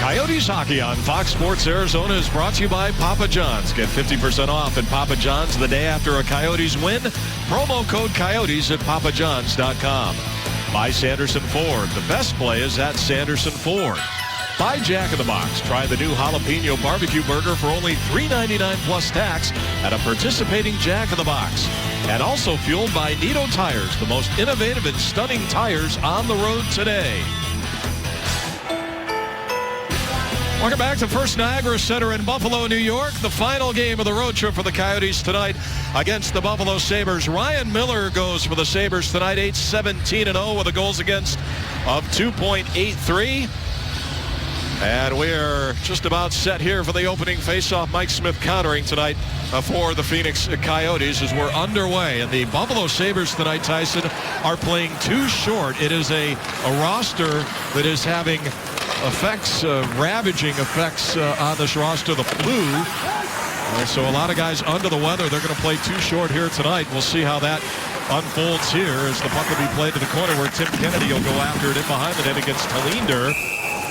Coyotes hockey on Fox Sports Arizona is brought to you by Papa John's. Get 50% off at Papa John's the day after a Coyotes win. Promo code Coyotes at papajohns.com. By Sanderson Ford. The best play is at Sanderson Ford. By Jack in the Box. Try the new jalapeno barbecue burger for only $3.99 plus tax at a participating Jack in the Box. And also fueled by Nito Tires, the most innovative and stunning tires on the road today. Welcome back to First Niagara Center in Buffalo, New York. The final game of the road trip for the Coyotes tonight against the Buffalo Sabres. Ryan Miller goes for the Sabres tonight, 8-17-0 with a goals against of 2.83. And we're just about set here for the opening faceoff. Mike Smith countering tonight for the Phoenix Coyotes as we're underway. And the Buffalo Sabres tonight, Tyson, are playing too short. It is a roster that is having effects, ravaging effects on this roster, the flu. So a lot of guys under the weather. They're going to play too short here tonight. We'll see how that unfolds here as the puck will be played to the corner where Tim Kennedy will go after it in behind the net against Tallinder.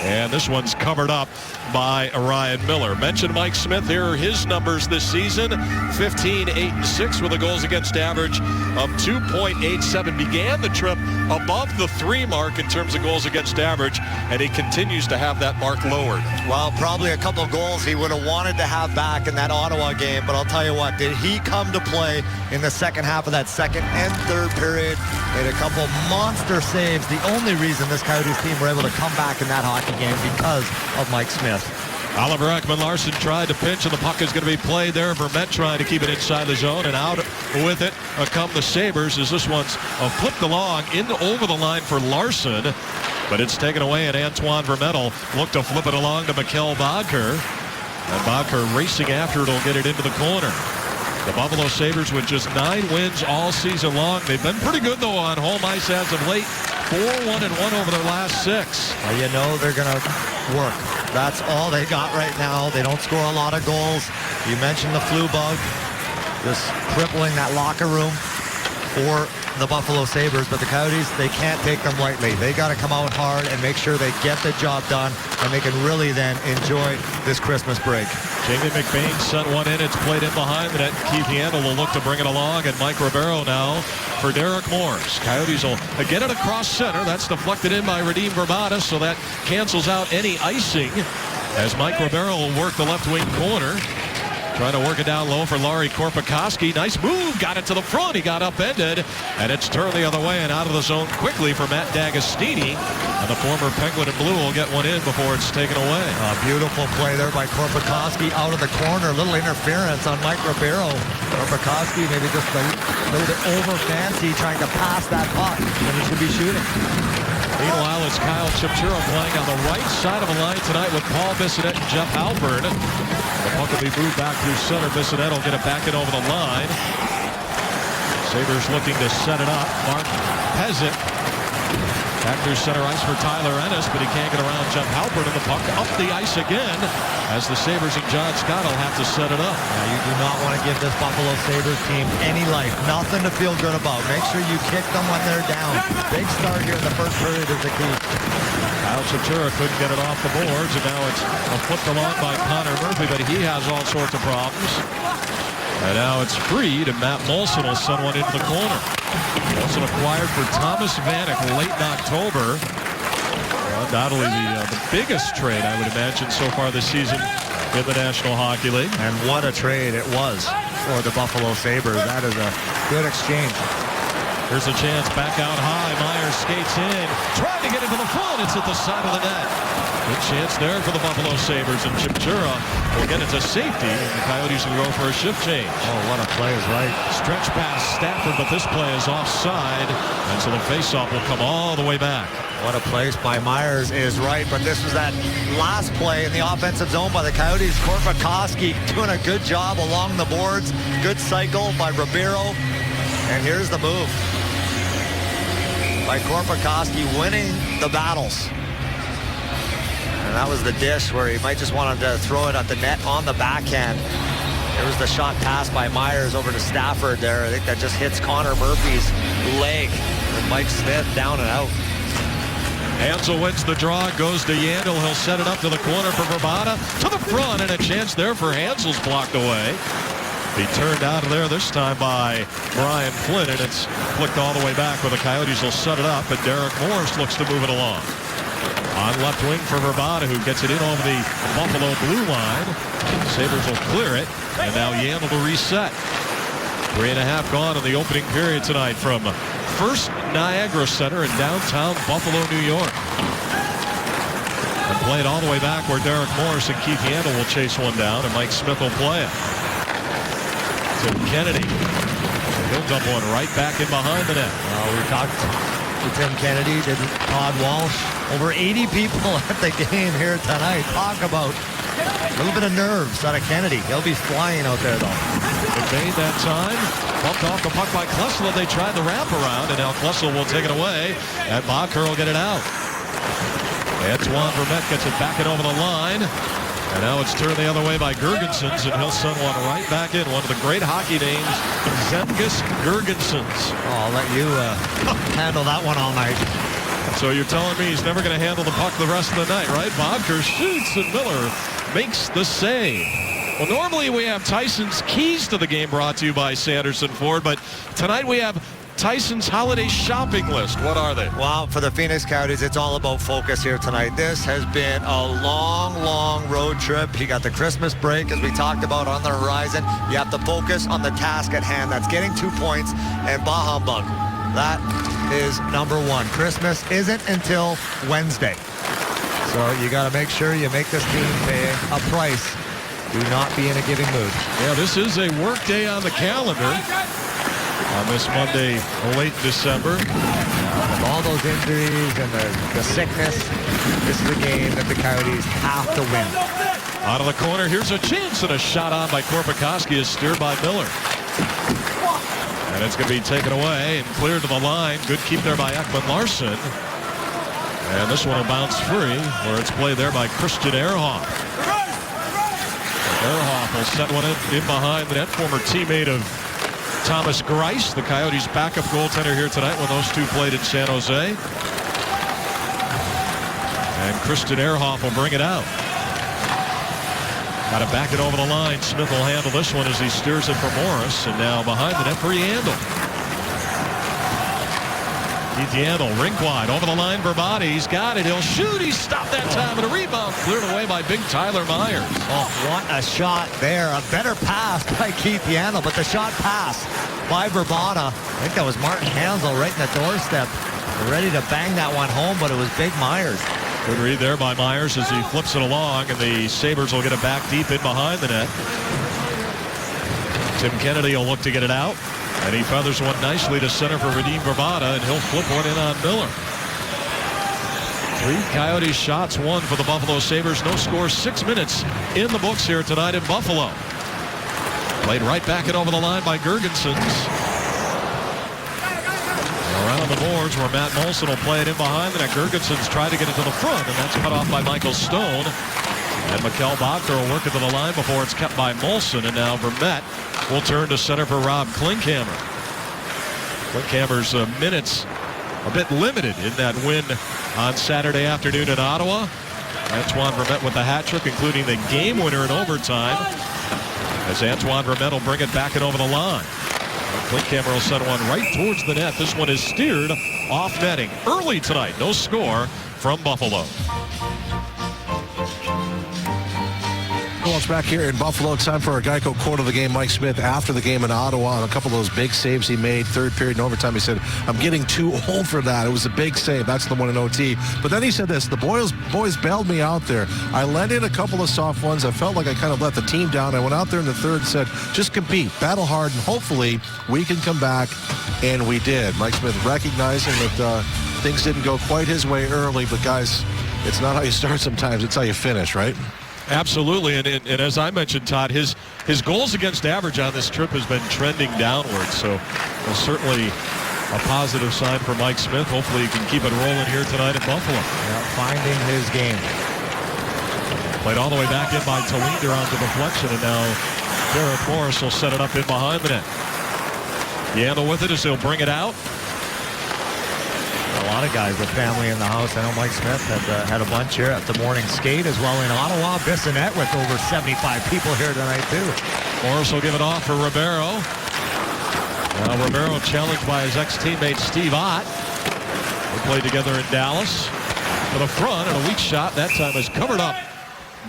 And this one's covered up by Ryan Miller. Mentioned Mike Smith. Here are his numbers this season. 15, 8, and 6 with a goals against average of 2.87. Began the trip above the 3 mark in terms of goals against average, and he continues to have that mark lowered. Well, probably a couple of goals he would have wanted to have back in that Ottawa game, but I'll tell you what, did he come to play in the second half of that second and third period? Made a couple monster saves. The only reason this Coyotes team were able to come back in that hockey game because of Mike Smith. Oliver Ekman-Larsson tried to pinch, and the puck is going to be played there. Vermette trying to keep it inside the zone, and out with it come the Sabres as this one's flipped along over the line for Larsson, but it's taken away, and Antoine Vermette will look to flip it along to Mikkel Boedker, and Boedker racing after it will get it into the corner. The Buffalo Sabres with just 9 wins all season long. They've been pretty good, though, on home ice as of late. 4-1-1 over their last 6. Well, you know they're going to work. That's all they got right now. They don't score a lot of goals. You mentioned the flu bug, just crippling that locker room for the Buffalo Sabres, but the Coyotes, they can't take them lightly. They got to come out hard and make sure they get the job done, and they can really then enjoy this Christmas break. Jamie McBain sent one in. It's played in behind the net. Keith Yandel will look to bring it along, and Mike Ribeiro now for Derek Morris. Coyotes will get it across center. That's deflected in by Radim Verbata, so that cancels out any icing as Mike Ribeiro will work the left wing corner. Trying to work it down low for Larry Korpikoski. Nice move. Got it to the front. He got upended. And it's turned the other way and out of the zone quickly for Matt D'Agostini. And the former Penguin and Blue will get one in before it's taken away. A beautiful play there by Korpikoski out of the corner. A little interference on Mike Ribeiro. Korpikoski maybe just a little bit over fancy trying to pass that puck when he should be shooting. Meanwhile, it's Kyle Chipchura playing on the right side of the line tonight with Paul Bissonnette and Jeff Halpern. The puck will be moved back through center. Bissonnette will get it back in over the line. Sabres looking to set it up. Mark Peasant back through center ice for Tyler Ennis, but he can't get around Jeff Halpern, and the puck up the ice again as the Sabres and John Scott will have to set it up. Now, you do not want to give this Buffalo Sabres team any life. Nothing to feel good about. Make sure you kick them when they're down. Big start here in the first period is the key. Kyle Chipchura couldn't get it off the boards, and now it's flipped along by Connor Murphy, but he has all sorts of problems. And now it's free to Matt Molson will send one into the corner. Molson acquired for Thomas Vanek late in October. Undoubtedly the biggest trade, I would imagine, so far this season in the National Hockey League. And what a trade it was for the Buffalo Sabres. That is a good exchange. Here's a chance back out high. Myers skates in, trying to get it to the front. It's at the side of the net. Good chance there for the Buffalo Sabres, and Chipchura will get it to safety, and the Coyotes will go for a shift change. Oh, what a play is right. Stretch pass Stafford, but this play is offside, and so the faceoff will come all the way back. What a place by Myers is right, but this was that last play in the offensive zone by the Coyotes. Korpikoski doing a good job along the boards. Good cycle by Ribeiro, and here's the move by Korpikoski winning the battles. And that was the dish where he might just wanted to throw it at the net on the backhand. There was the shot pass by Myers over to Stafford there. I think that just hits Connor Murphy's leg. And Mike Smith down and out. Hansel wins the draw, goes to Yandel. He'll set it up to the corner for Vrbata. To the front, and a chance there for Hansel's blocked away. He turned out of there this time by Brian Flynn, and it's flicked all the way back where the Coyotes will set it up, and Derek Morris looks to move it along. On left wing for Vrbata, who gets it in over the Buffalo blue line. Sabres will clear it, and now Yandel to reset. 3.5 gone in the opening period tonight from First Niagara Center in downtown Buffalo, New York. And play it all the way back where Derek Morris and Keith Yandel will chase one down, and Mike Smith will play it. Tim Kennedy. He'll dump one right back in behind the net. We talked to Tim Kennedy, did Todd Walsh. Over 80 people at the game here tonight. Talk about a little bit of nerves out of Kennedy. He'll be flying out there, though. It made that time. Bumped off the puck by Klesla. They tried the wraparound, and now Klesla will take it away, and Bakker will get it out. Antoine Vermette gets it back and over the line. And now it's turned the other way by Girgensons, and he'll send one right back in. One of the great hockey names, Zemgus Girgensons. I'll let you handle that one all night. So you're telling me he's never going to handle the puck the rest of the night, right? Bakker shoots, and Miller makes the save. Well, normally we have Tyson's keys to the game brought to you by Sanderson Ford, but tonight we have Tyson's holiday shopping list. What are they? Well, for the Phoenix Coyotes, it's all about focus here tonight. This has been a long road trip. You got the Christmas break, as we talked about, on the horizon. You have to focus on the task at hand. That's getting 2 points and bah humbug. That is number one. Christmas isn't until Wednesday. So you got to make sure you make this team pay a price. Do not be in a giving mood. Yeah, this is a work day on the calendar. On this Monday, late December. With all those injuries and the sickness, this is a game that the Coyotes have to win. Out of the corner, here's a chance, and a shot on by Korpikoski is steered by Miller. And it's going to be taken away and cleared to the line. Good keep there by Ekman Larsson. And this one will bounce free, where it's played there by Christian Ehrhoff. Ehrhoff will set one in behind the net, former teammate of Thomas Greiss, the Coyotes' backup goaltender here tonight when those two played in San Jose. And Christian Ehrhoff will bring it out. Got to back it over the line. Smith will handle this one as he steers it for Morris. And now behind the net for Yandel. Keith Yandel, rink wide, over the line, Vrbata. He's got it. He'll shoot. He stopped that time, and a rebound cleared away by big Tyler Myers. Oh, what a shot there. A better pass by Keith Yandel, but the shot pass by Vrbata. I think that was Martin Hansel right in the doorstep. Ready to bang that one home, but it was big Myers. Good read there by Myers as he flips it along, and the Sabres will get it back deep in behind the net. Tim Kennedy will look to get it out, and he feathers one nicely to center for Radim Vrbata, and he'll flip one in on Miller. 3 Coyotes shots, 1 for the Buffalo Sabres. No score, 6 minutes in the books here tonight in Buffalo. Played right back and over the line by Girgensons. Around the boards where Matt Molson will play it in behind the net. Girgensons tried to get it to the front, and that's cut off by Michael Stone. And Mikkel Bakker will work it to the line before it's kept by Molson, and now Vermette will turn to center for Rob Klinkhammer. Klinkhammer's minutes a bit limited in that win on Saturday afternoon in Ottawa. Antoine Vermette with the hat trick, including the game winner in overtime, as Antoine Vermette will bring it back and over the line. Klinkhammer will send one right towards the net. This one is steered off netting early tonight. No score from Buffalo. Well, it's back here in Buffalo. It's time for our Geico quote of the game. Mike Smith, after the game in Ottawa, on a couple of those big saves he made, third period and overtime, he said, I'm getting too old for that. It was a big save. That's the one in OT. But then he said this, the boys bailed me out there. I let in a couple of soft ones. I felt like I kind of let the team down. I went out there in the third and said, just compete, battle hard, and hopefully we can come back. And we did. Mike Smith recognizing that things didn't go quite his way early, but guys, it's not how you start sometimes, it's how you finish, right? Absolutely, and as I mentioned, Todd, his goals against average on this trip has been trending downward, so certainly a positive sign for Mike Smith. Hopefully he can keep it rolling here tonight in Buffalo. Yeah, finding his game. Played all the way back in by Tallinder on the deflection, and now Derek Morris will set it up in behind the net. Yandel with it as he'll bring it out. A lot of guys with family in the house. I know Mike Smith had a bunch here at the morning skate as well in Ottawa. Bissonnette with over 75 people here tonight too. Morris will give it off for Ribeiro. Now Ribeiro challenged by his ex-teammate Steve Ott. They played together in Dallas. To the front, and a weak shot that time is covered up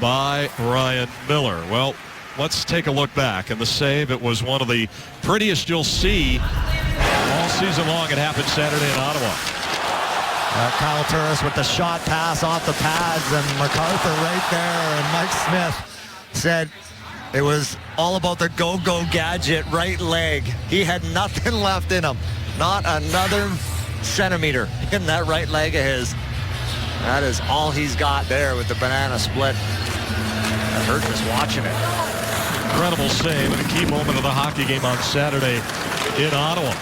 by Ryan Miller. Well, let's take a look back. And the save, it was one of the prettiest you'll see all season long. It happened Saturday in Ottawa. Kyle Turris with the shot pass off the pads, and MacArthur right there. And Mike Smith said it was all about the go-go gadget right leg. He had nothing left in him. Not another centimeter in that right leg of his. That is all he's got there with the banana split. That hurt just watching it. Incredible save and a key moment of the hockey game on Saturday in Ottawa.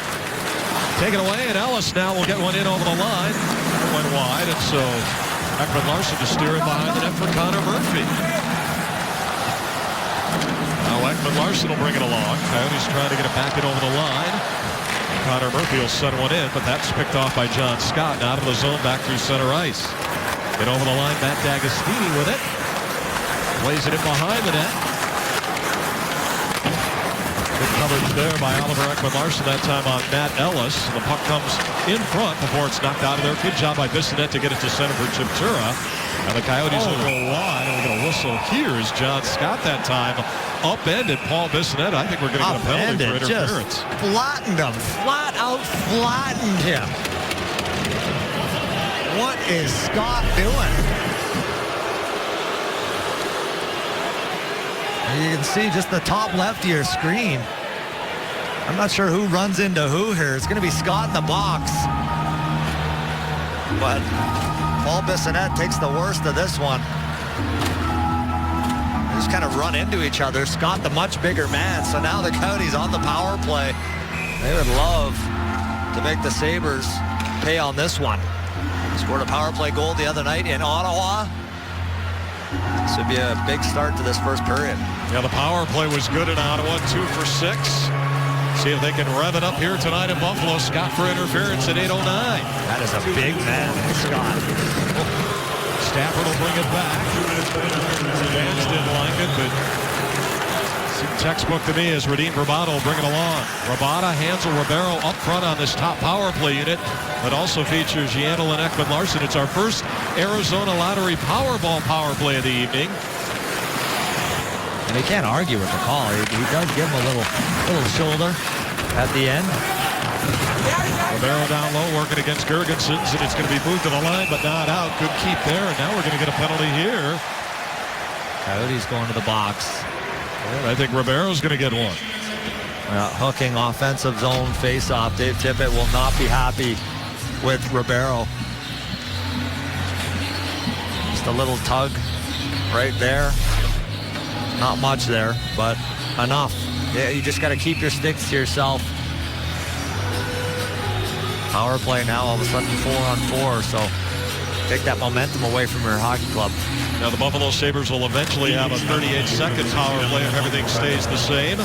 Taken away, and Ellis now will get one in over the line. It went wide, and so Ekman Larsson to steer it behind the net for Connor Murphy. Now Ekman Larsson will bring it along. Coyotes trying to get it back in over the line. Connor Murphy will send one in, but that's picked off by John Scott. And out of the zone, back through center ice. And over the line, Matt D'Agostini with it. Plays it in behind the net. Good coverage there by Oliver Ekman Larsson, that time on Matt Ellis. The puck comes in front before it's knocked out of there. Good job by Bissonnette to get it to center for Chiptura. And the Coyotes will go wide. And we're going to whistle here as John Scott that time upended Paul Bissonnette. I think we're going to get a penalty for interference. Just flattened him. Flat out flattened him. What is Scott doing? You can see just the top left of your screen. I'm not sure who runs into who here. It's going to be Scott in the box. But Paul Bissonnette takes the worst of this one. They just kind of run into each other. Scott, the much bigger man. So now the Coyotes on the power play. They would love to make the Sabres pay on this one. Scored a power play goal the other night in Ottawa. This would be a big start to this first period. Yeah, the power play was good in Ottawa, 2 for 6. See if they can rev it up here tonight in Buffalo. Scott for interference at 8:09. That is a big man, Scott. Stafford will bring it back. Fans didn't like it, but seemed textbook to me as Radim Rabada will bring it along. Rabada, Hansel, Ribeiro up front on this top power play unit, but also features Yandel and Ekman Larsson. It's our first Arizona Lottery Powerball power play of the evening. And he can't argue with the call. He does give him a little shoulder at the end. Ribeiro down low working against Girgensons, and it's going to be moved to the line, but not out. Good keep there, and now we're going to get a penalty here. Coyotes going to the box. And I think Ribeiro's going to get one. Hooking offensive zone face-off. Dave Tippett will not be happy with Ribeiro. Just a little tug right there. Not much there, but enough. Yeah, you just got to keep your sticks to yourself. Power play now, all of a sudden 4-on-4, so take that momentum away from your hockey club. Now the Buffalo Sabres will eventually have a 38-second power play if everything stays the same.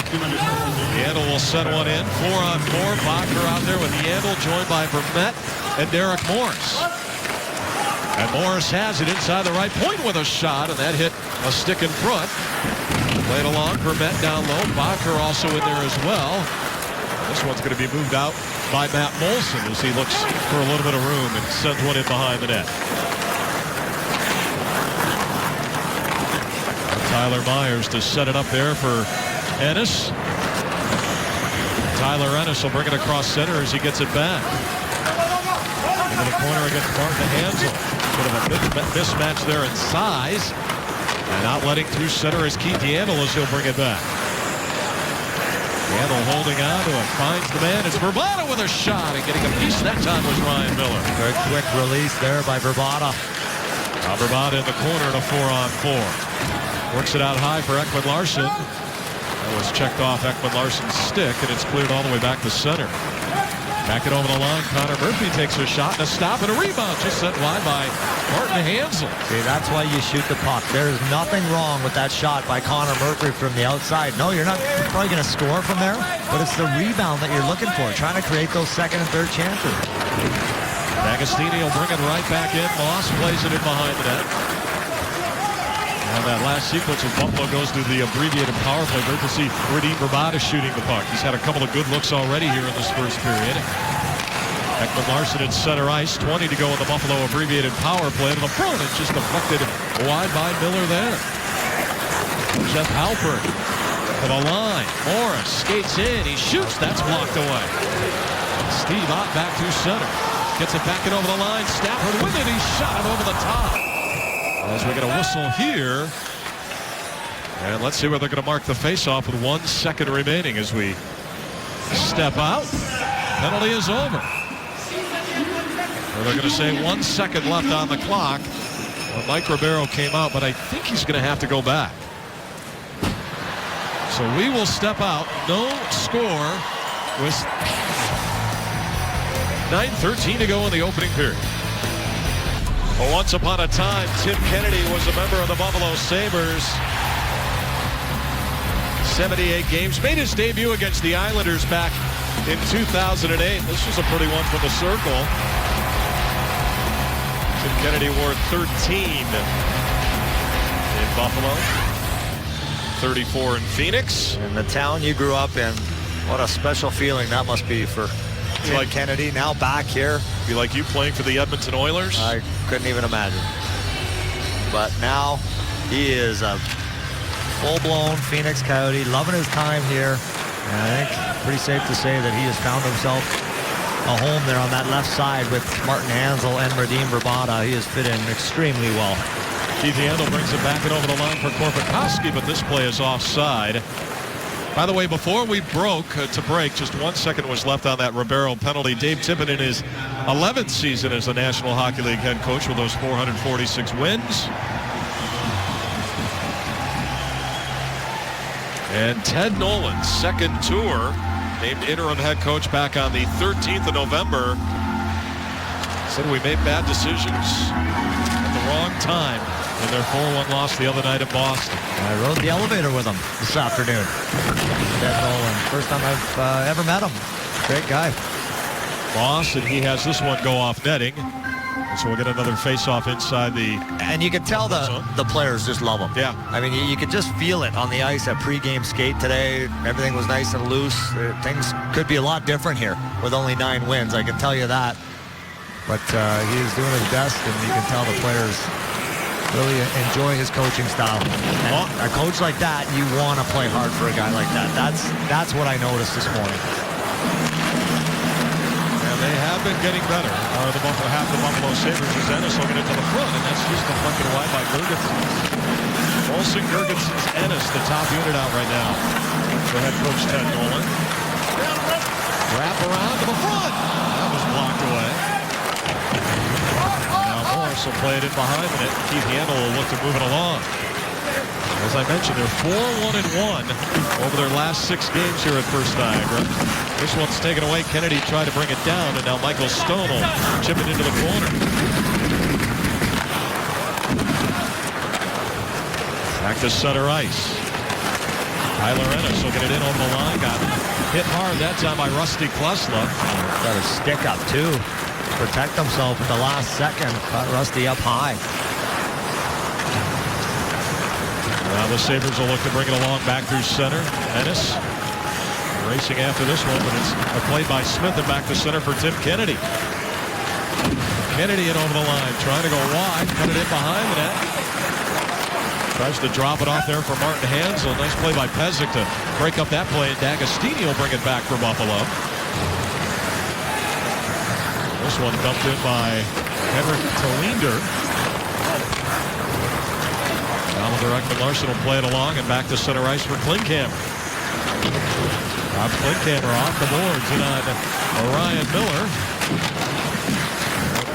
Yandel will send one in, 4-on-4. Bacher out there with Yandel, joined by Vermette and Derek Morris. And Morris has it inside the right point with a shot, and that hit a stick in front. Played along, Vermette down low. Bacher also in there as well. This one's going to be moved out by Matt Molson as he looks for a little bit of room and sends one in behind the net. Tyler Myers to set it up there for Ennis. Tyler Ennis will bring it across center as he gets it back. Into the corner against Martin Hansel. Bit of a mismatch there in size. And outletting through center is Keith Yandel as he'll bring it back. Yandel holding on to it. Finds the man. It's Verbata with a shot. And getting a piece that time was Ryan Miller. Very quick release there by Verbata. Verbata in the corner in a 4-on-4. Works it out high for Ekman Larsson. That was checked off Ekman Larsson's stick, and it's cleared all the way back to center. Back it over the line. Connor Murphy takes a shot and a stop and a rebound. Just sent wide by Martin Hansel. See, that's why you shoot the puck. There's nothing wrong with that shot by Connor Murphy from the outside. No, you're not probably going to score from there, but it's the rebound that you're looking for, trying to create those second and third chances. D'Agostino bring it right back in. Moss plays it in behind the net. And that last sequence of Buffalo goes to the abbreviated power play. Great to see Radim Vrbata shooting the puck. He's had a couple of good looks already here in this first period. Ekman-Larsson at center ice. 20 to go in the Buffalo abbreviated power play. To the front, it's just deflected wide by Miller there. Jeff Halpern to the line. Morris skates in. He shoots. That's blocked away. Steve Ott back to center. Gets it back in over the line. Stafford with it. He shot it over the top. As we get a whistle here. And let's see where they're going to mark the faceoff with 1 second remaining as we step out. Penalty is over. Or they're going to say 1 second left on the clock. Well, Mike Ribeiro came out, but I think he's going to have to go back. So we will step out. No score with 9:13 to go in the opening period. Well, once upon a time, Tim Kennedy was a member of the Buffalo Sabres. 78 games. Made his debut against the Islanders back in 2008. This was a pretty one from the circle. Tim Kennedy wore 13 in Buffalo. 34 in Phoenix. In the town you grew up in, what a special feeling that must be for Tim like Kennedy. Now back here. Be like you playing for the Edmonton Oilers. I couldn't even imagine. But now he is a full-blown Phoenix Coyote, loving his time here. And I think pretty safe to say that he has found himself a home there on that left side with Martin Hanzal and Radim Vrbata. He has fit in extremely well. Keith Yandel brings it back and over the line for Korpikoski, but this play is offside. By the way, before we broke to break, just 1 second was left on that Ribeiro penalty. Dave Tippett in his 11th season as the National Hockey League head coach with those 446 wins. And Ted Nolan's second tour, named interim head coach back on the 13th of November, said we made bad decisions at the wrong time in their 4-1 loss the other night in Boston. I rode the elevator with him this afternoon. Ted Nolan. First time I've ever met him. Great guy. Loss, and he has this one go off netting. And so we'll get another face-off inside the... And you could tell the players just love him. Yeah. I mean, you could just feel it on the ice at pregame skate today. Everything was nice and loose. Things could be a lot different here with only 9 wins. I can tell you that. But he is doing his best, and you can tell the players really enjoy his coaching style. And a coach like that, you want to play hard for a guy like that. That's what I noticed this morning. And they have been getting better. Half the Buffalo Sabres is Ennis looking into the front, and that's just deflected wide by Girgensons. Olsen, Girgensons, Ennis, the top unit out right now for head coach Ted Nolan. Wrap around to the front. That was blocked away. Morris will play it in behind the net. Keith Yandel will look to move it along. As I mentioned, they're 4-1-1 over their last 6 games here at First Niagara. This one's taken away. Kennedy tried to bring it down, and now Michael Stone will chip it into the corner. Back to center ice. Tyler Ennis will get it in over the line. Got hit hard that time by Rusty Klesla. Got a stick up, too. Protect himself at the last second. Got Rusty up high. Now the Sabres will look to bring it along back through center. Ennis racing after this one, but it's a play by Smith and back to center for Tim Kennedy. Kennedy in over the line, trying to go wide, cut it in behind the net. Tries to drop it off there for Martin Hanzal. Nice play by Pezic to break up that play, and D'Agostino will bring it back for Buffalo. This one dumped in by Henrik Tolinder. Oliver Ekman-Larsson will play it along and back to center ice for Klinkhammer. Rob Klinkhammer off the boards and on Ryan Miller.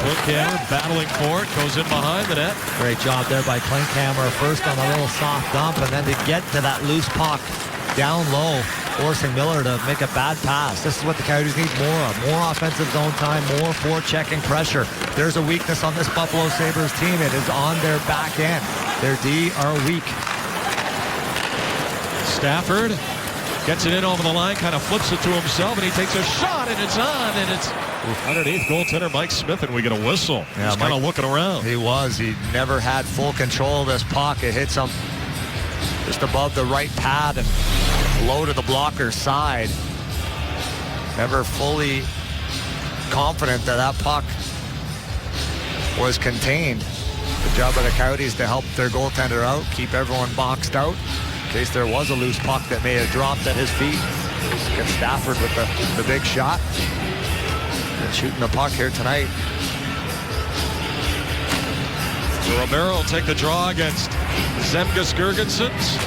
Klinkhammer battling for it, goes in behind the net. Great job there by Klinkhammer. First on a little soft dump, and then to get to that loose puck down low, forcing Miller to make a bad pass. This is what the Coyotes need more of. More offensive zone time, more forechecking pressure. There's a weakness on this Buffalo Sabres team. It is on their back end. Their D are weak. Stafford gets it in over the line, kind of flips it to himself, and he takes a shot, and it's on, and it's Underneath goaltender Mike Smith, and we get a whistle. Yeah, He's kind of looking around. He was. He never had full control of this puck. It hits him just above the right pad and low to the blocker's side. Never fully confident that that puck was contained. Good job by the Coyotes to help their goaltender out, keep everyone boxed out in case there was a loose puck that may have dropped at his feet. Get Stafford with the big shot. And shooting the puck here tonight. So Romero will take the draw against Zemgus Girgensons.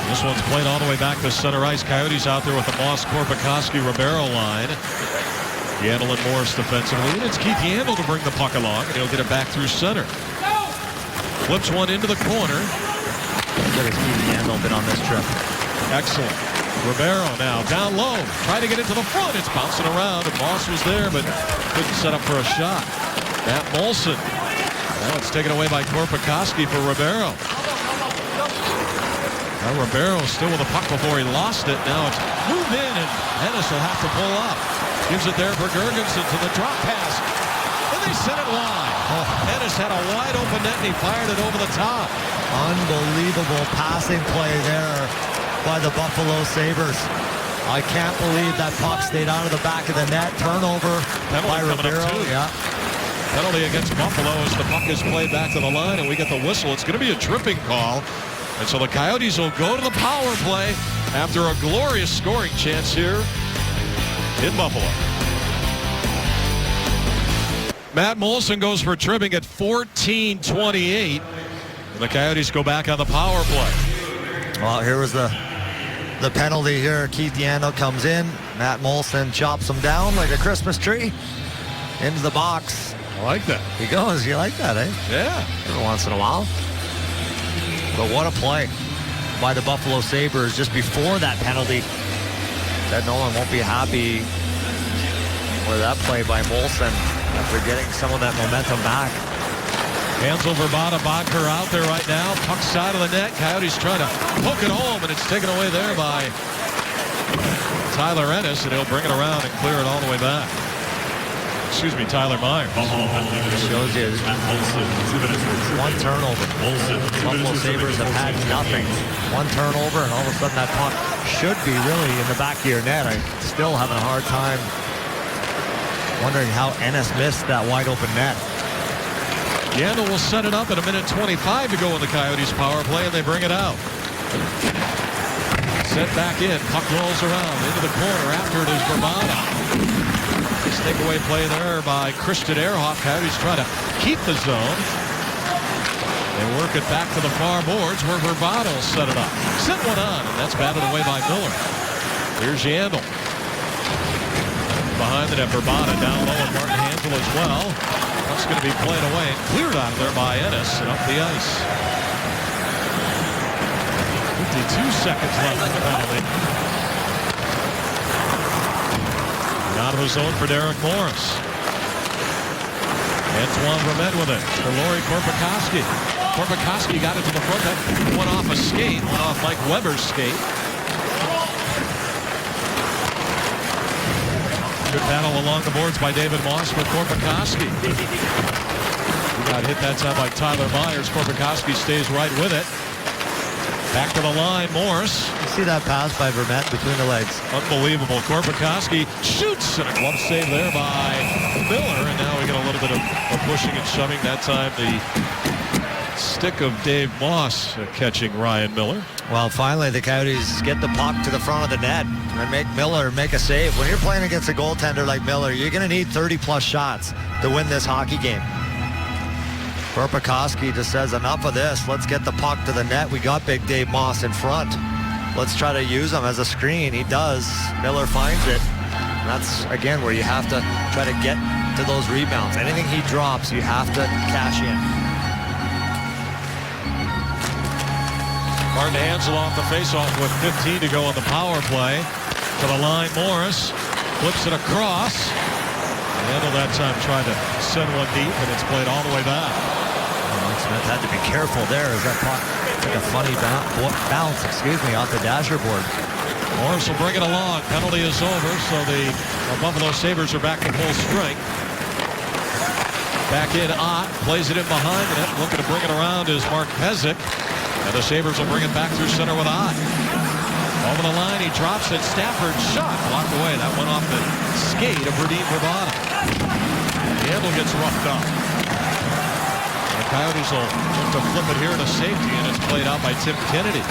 This one's played all the way back to center ice. Coyotes out there with the Moss, Korpikoski, Romero line. Yandel and Morris defensively. And it's Keith Yandel to bring the puck along, and he'll get it back through center. Flips one into the corner. Good as Keith Yandel been on this trip. Excellent. Romero now down low. Trying to get it to the front. It's bouncing around, and Moss was there, but couldn't set up for a shot. Matt Molson. Now it's taken away by Korpikoski for Romero. Now Romero still with the puck before he lost it. Now it's moved in, and Ennis will have to pull up. Gives it there for Girgensson to the drop pass. And they sent it wide. Ennis had a wide open net, and he fired it over the top. Unbelievable passing play there by the Buffalo Sabres. I can't believe that puck stayed out of the back of the net. Turnover by Romero. Yeah. Penalty against Buffalo as the puck is played back to the line, and we get the whistle. It's going to be a tripping call. And so the Coyotes will go to the power play after a glorious scoring chance here in Buffalo. Matt Molson goes for tripping at 14:28. And the Coyotes go back on the power play. Well, here was the penalty here. Keith Yandel comes in. Matt Molson chops him down like a Christmas tree into the box. I like that. He goes. You like that, eh? Yeah. Every once in a while. But what a play by the Buffalo Sabres just before that penalty. Ted Nolan won't be happy with that play by Molson after getting some of that momentum back. Hansel, Verbata, Bodker out there right now. Puck side of the net. Coyotes trying to poke it home, and it's taken away there by Tyler Ennis, and he'll bring it around and clear it all the way back. Excuse me, Tyler Myers. Shows you one turnover. Buffalo Sabres have had nothing. One turnover, and all of a sudden that puck should be really in the back of your net. I'm still having a hard time wondering how Ennis missed that wide open net. Yandel will set it up at 1:25 to go in the Coyotes power play, and they bring it out. Set back in. Puck rolls around into the corner. After it is Verbata. Nice takeaway play there by Christian Ehrhoff. Coyotes try to keep the zone. They work it back to the far boards where Verbata will set it up. Sent one on, and that's batted away by Miller. Here's Yandel. Behind the net, Verbata down low, and Martin Hansel as well. That's going to be played away and cleared out of there by Ennis and up the ice. 52 seconds left in the penalty. Out of the zone for Derek Morris. Antoine Vermette with it for Lauri Korpikoski. Korpikoski got it to the front. That went off a skate, went off Mike Weber's skate. Good battle along the boards by David Moss for Korpikoski. He got hit that time by Tyler Myers. Korpikoski stays right with it. Back to the line, Morris. You see that pass by Vermette between the legs. Unbelievable. Korpikoski shoots, and a glove save there by Miller. And now we get a little bit of pushing and shoving. That time the stick of Dave Moss catching Ryan Miller. Well, finally the Coyotes get the puck to the front of the net and make Miller make a save. When you're playing against a goaltender like Miller, you're going to need 30-plus shots to win this hockey game. Korpikoski just says, enough of this. Let's get the puck to the net. We got big Dave Moss in front. Let's try to use him as a screen. He does. Miller finds it. And that's, again, where you have to try to get to those rebounds. Anything he drops, you have to cash in. Martin Hansel off the faceoff with 15 to go on the power play. To the line, Morris flips it across. Handle that time tried to send one deep, and it's played all the way back. Smith had to be careful there as that puck took a funny bounce, off the dasher board. Morris will bring it along. Penalty is over, so the Buffalo Sabres are back to full strength. Back in Ott, plays it in behind the net. Looking to bring it around is Mark Pezic. And the Sabres will bring it back through center with Ott. Over the line, he drops it. Stafford shot blocked away. That went off the skate of Radim Vrbata. The handle gets roughed up. The Coyotes will look to flip it here to safety, and it's played out by Tim Kennedy.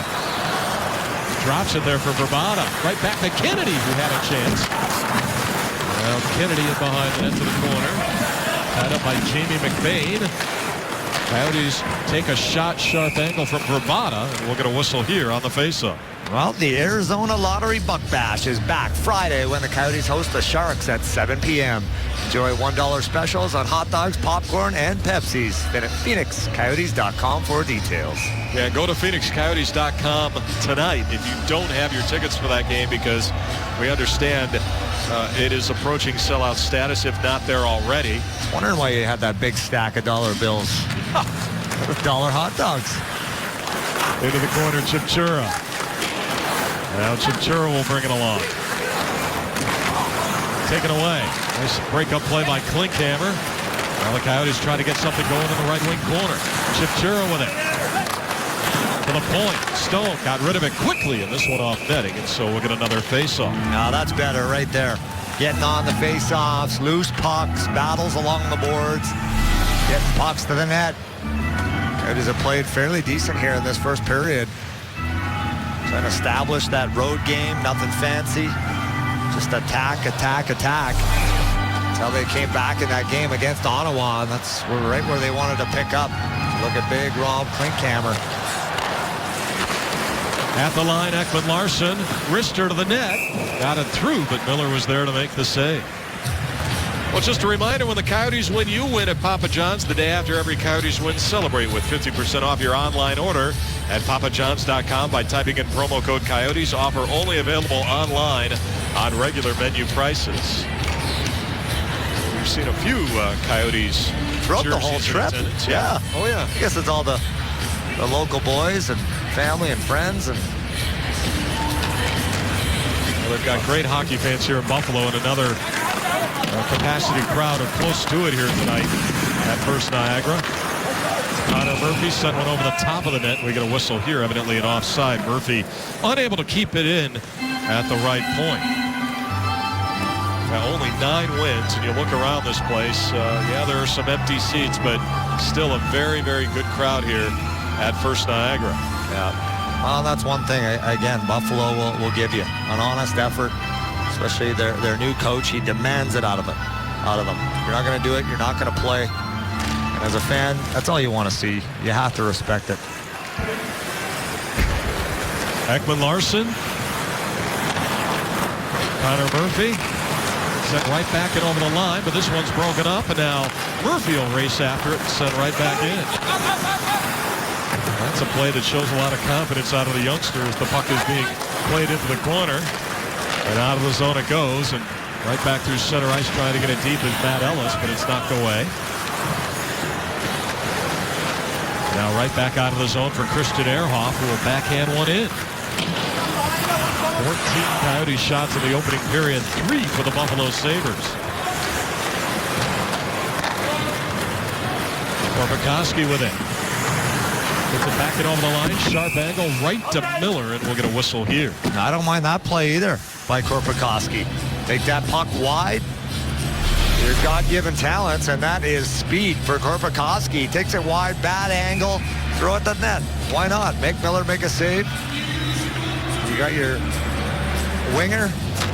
Drops it there for Vrbata. Right back to Kennedy, who had a chance. Well, Kennedy is behind the net to the corner. Tied up by Jamie McBain. Coyotes take a shot, sharp angle from Vrbata, and we'll get a whistle here on the faceoff. Well, the Arizona Lottery Buck Bash is back Friday when the Coyotes host the Sharks at 7 p.m. Enjoy $1 specials on hot dogs, popcorn, and Pepsis. Visit PhoenixCoyotes.com for details. Yeah, go to PhoenixCoyotes.com tonight if you don't have your tickets for that game, because we understand it is approaching sellout status, if not there already. Wondering why you had that big stack of dollar bills with dollar hot dogs. Into the corner, Chipchura. Now Chipchura will bring it along. Taken away. Nice break-up play by Klinkhammer. Now the Coyotes try to get something going in the right wing corner. Chipchura with it. To the point. Stone got rid of it quickly, and this one off netting, and so we'll get another face-off. Now that's better right there. Getting on the face-offs, loose pucks, battles along the boards, getting pucks to the net. Coyotes have played fairly decent here in this first period. Trying to establish that road game, nothing fancy. Just attack, attack, attack. That's how they came back in that game against Ottawa, and that's right where they wanted to pick up. Look at big Rob Klinkhammer. At the line, Ekman Larsson, wrister to the net. Got it through, but Miller was there to make the save. Well, just a reminder, when the Coyotes win, you win at Papa John's. The day after every Coyotes win, celebrate with 50% off your online order at papajohns.com by typing in promo code Coyotes. Offer only available online on regular menu prices. We've seen a few Coyotes throughout the whole trip. Yeah. Oh, yeah. I guess it's all the local boys and family and friends. And well, they've got great hockey fans here in Buffalo, and another capacity crowd are close to it here tonight at First Niagara. Connor Murphy sent one over the top of the net. We get a whistle here, evidently an offside. Murphy unable to keep it in at the right point. Now, only 9 wins, and you look around this place. Yeah, there are some empty seats, but still a very, very good crowd here at First Niagara. Yeah. Well, that's one thing. Again, Buffalo will give you an honest effort, especially their new coach. He demands it out of them. If you're not going to do it, you're not going to play. And as a fan, that's all you want to see. You have to respect it. Ekman Larsson. Connor Murphy. Sent right back and over the line, but this one's broken up, and now Murphy will race after it and send right back in. That's a play that shows a lot of confidence out of the youngster as the puck is being played into the corner. And out of the zone it goes, and right back through center ice trying to get it deep is Matt Ellis, but it's knocked away. Now right back out of the zone for Christian Ehrhoff, who will backhand one in. 14 Coyote shots in the opening period, 3 for the Buffalo Sabres. Korpikoski with it. Puts it back in over the line, sharp angle right to Miller, and we'll get a whistle here. I don't mind that play either by Korpikoski. Take that puck wide. Your God-given talents, and that is speed for Korpikoski. Takes it wide, bad angle, throw it to the net. Why not? Make Miller make a save. You got your winger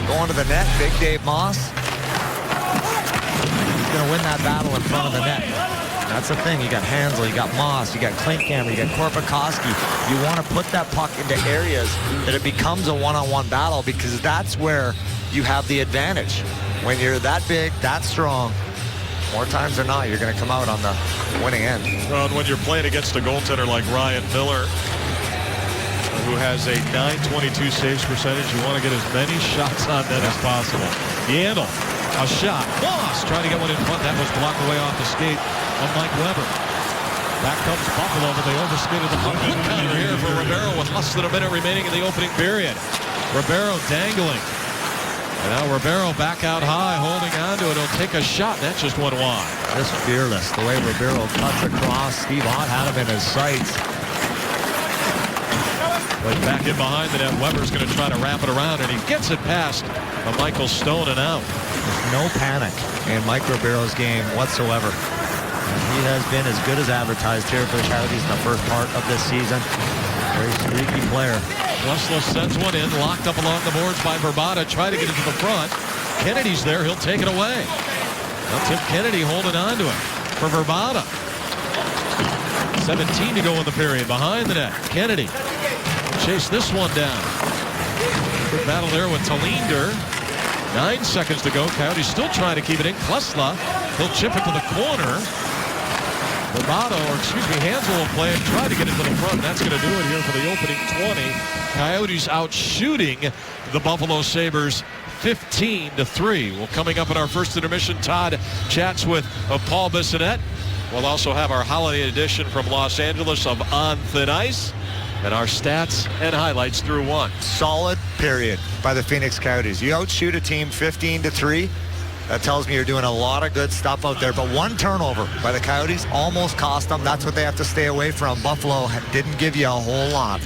going to the net, Big Dave Moss. He's going to win that battle in front of the net. That's the thing. You got Hansel, you got Moss, you got Klinkhammer, you got Korpikoski. You want to put that puck into areas that it becomes a one-on-one battle, because that's where you have the advantage. When you're that big, that strong, more times than not, you're going to come out on the winning end. Well, and when you're playing against a goaltender like Ryan Miller, who has a .922 saves percentage, you want to get as many shots on net as possible. Yandel, a shot. Moss trying to get one in front. That was blocked away off the skate of Mike Weber. Back comes Buffalo, but they overskated the puck. Good counter here for Rivera with less than a minute remaining in the opening period. Ribeiro dangling. And now Ribeiro back out high, holding on to it. He'll take a shot. That just went wide. Just fearless. The way Ribeiro cuts across. Steve Ott had him in his sights. But back in behind the net, Weber's going to try to wrap it around, and he gets it past Michael Stone and out. No panic in Mike Ribeiro's game whatsoever. He has been as good as advertised here for the Coyotes in the first part of this season. Very streaky player. Westlow sends one in, locked up along the boards by Vrbata, try to get it to the front. Kennedy's there, he'll take it away. Now Tim Kennedy holding on to it for Vrbata. 17 to go in the period, behind the net. Kennedy chase this one down. Good battle there with Tallinder. 9 seconds to go. Coyotes still trying to keep it in. Klesla, he'll chip it to the corner. Hansel will play and try to get it to the front. That's going to do it here for the opening 20. Coyotes out shooting the Buffalo Sabres 15-3. Well, coming up in our first intermission, Todd chats with Paul Bissonnette. We'll also have our holiday edition from Los Angeles of On Thin Ice and our stats and highlights through one. Solid period by the Phoenix Coyotes. You outshoot a team 15-3. That tells me you're doing a lot of good stuff out there. But one turnover by the Coyotes almost cost them. That's what they have to stay away from. Buffalo didn't give you a whole lot.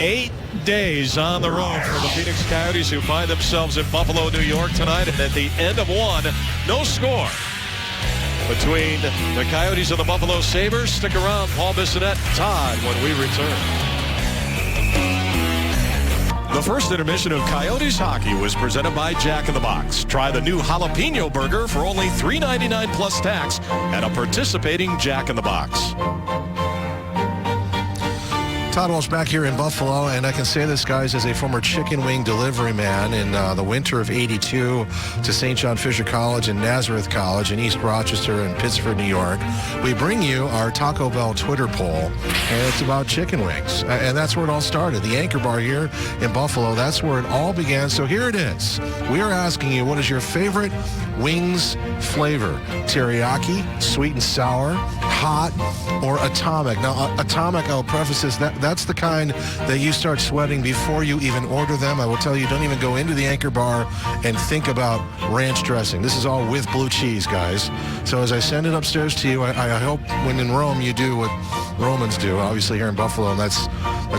8 days on the road for the Phoenix Coyotes, who find themselves in Buffalo, New York tonight. And at the end of one, no score between the Coyotes and the Buffalo Sabres. Stick around, Paul Bissonnette, Todd, when we return. The first intermission of Coyotes hockey was presented by Jack in the Box. Try the new jalapeno burger for only $3.99 plus tax at a participating Jack in the Box. Todd Walsh back here in Buffalo, and I can say this, guys, as a former chicken wing delivery man in the winter of '82 to St. John Fisher College and Nazareth College in East Rochester and Pittsford, New York. We bring you our Taco Bell Twitter poll, and it's about chicken wings, and that's where it all started. The Anchor Bar here in Buffalo, that's where it all began. So here it is. We are asking you, what is your favorite wings flavor? Teriyaki, sweet and sour, hot, or atomic? Now, atomic, I'll preface this, that's the kind that you start sweating before you even order them. I will tell you, don't even go into the Anchor Bar and think about ranch dressing. This is all with blue cheese, guys. So as I send it upstairs to you, I hope when in Rome you do what Romans do, obviously here in Buffalo, and that's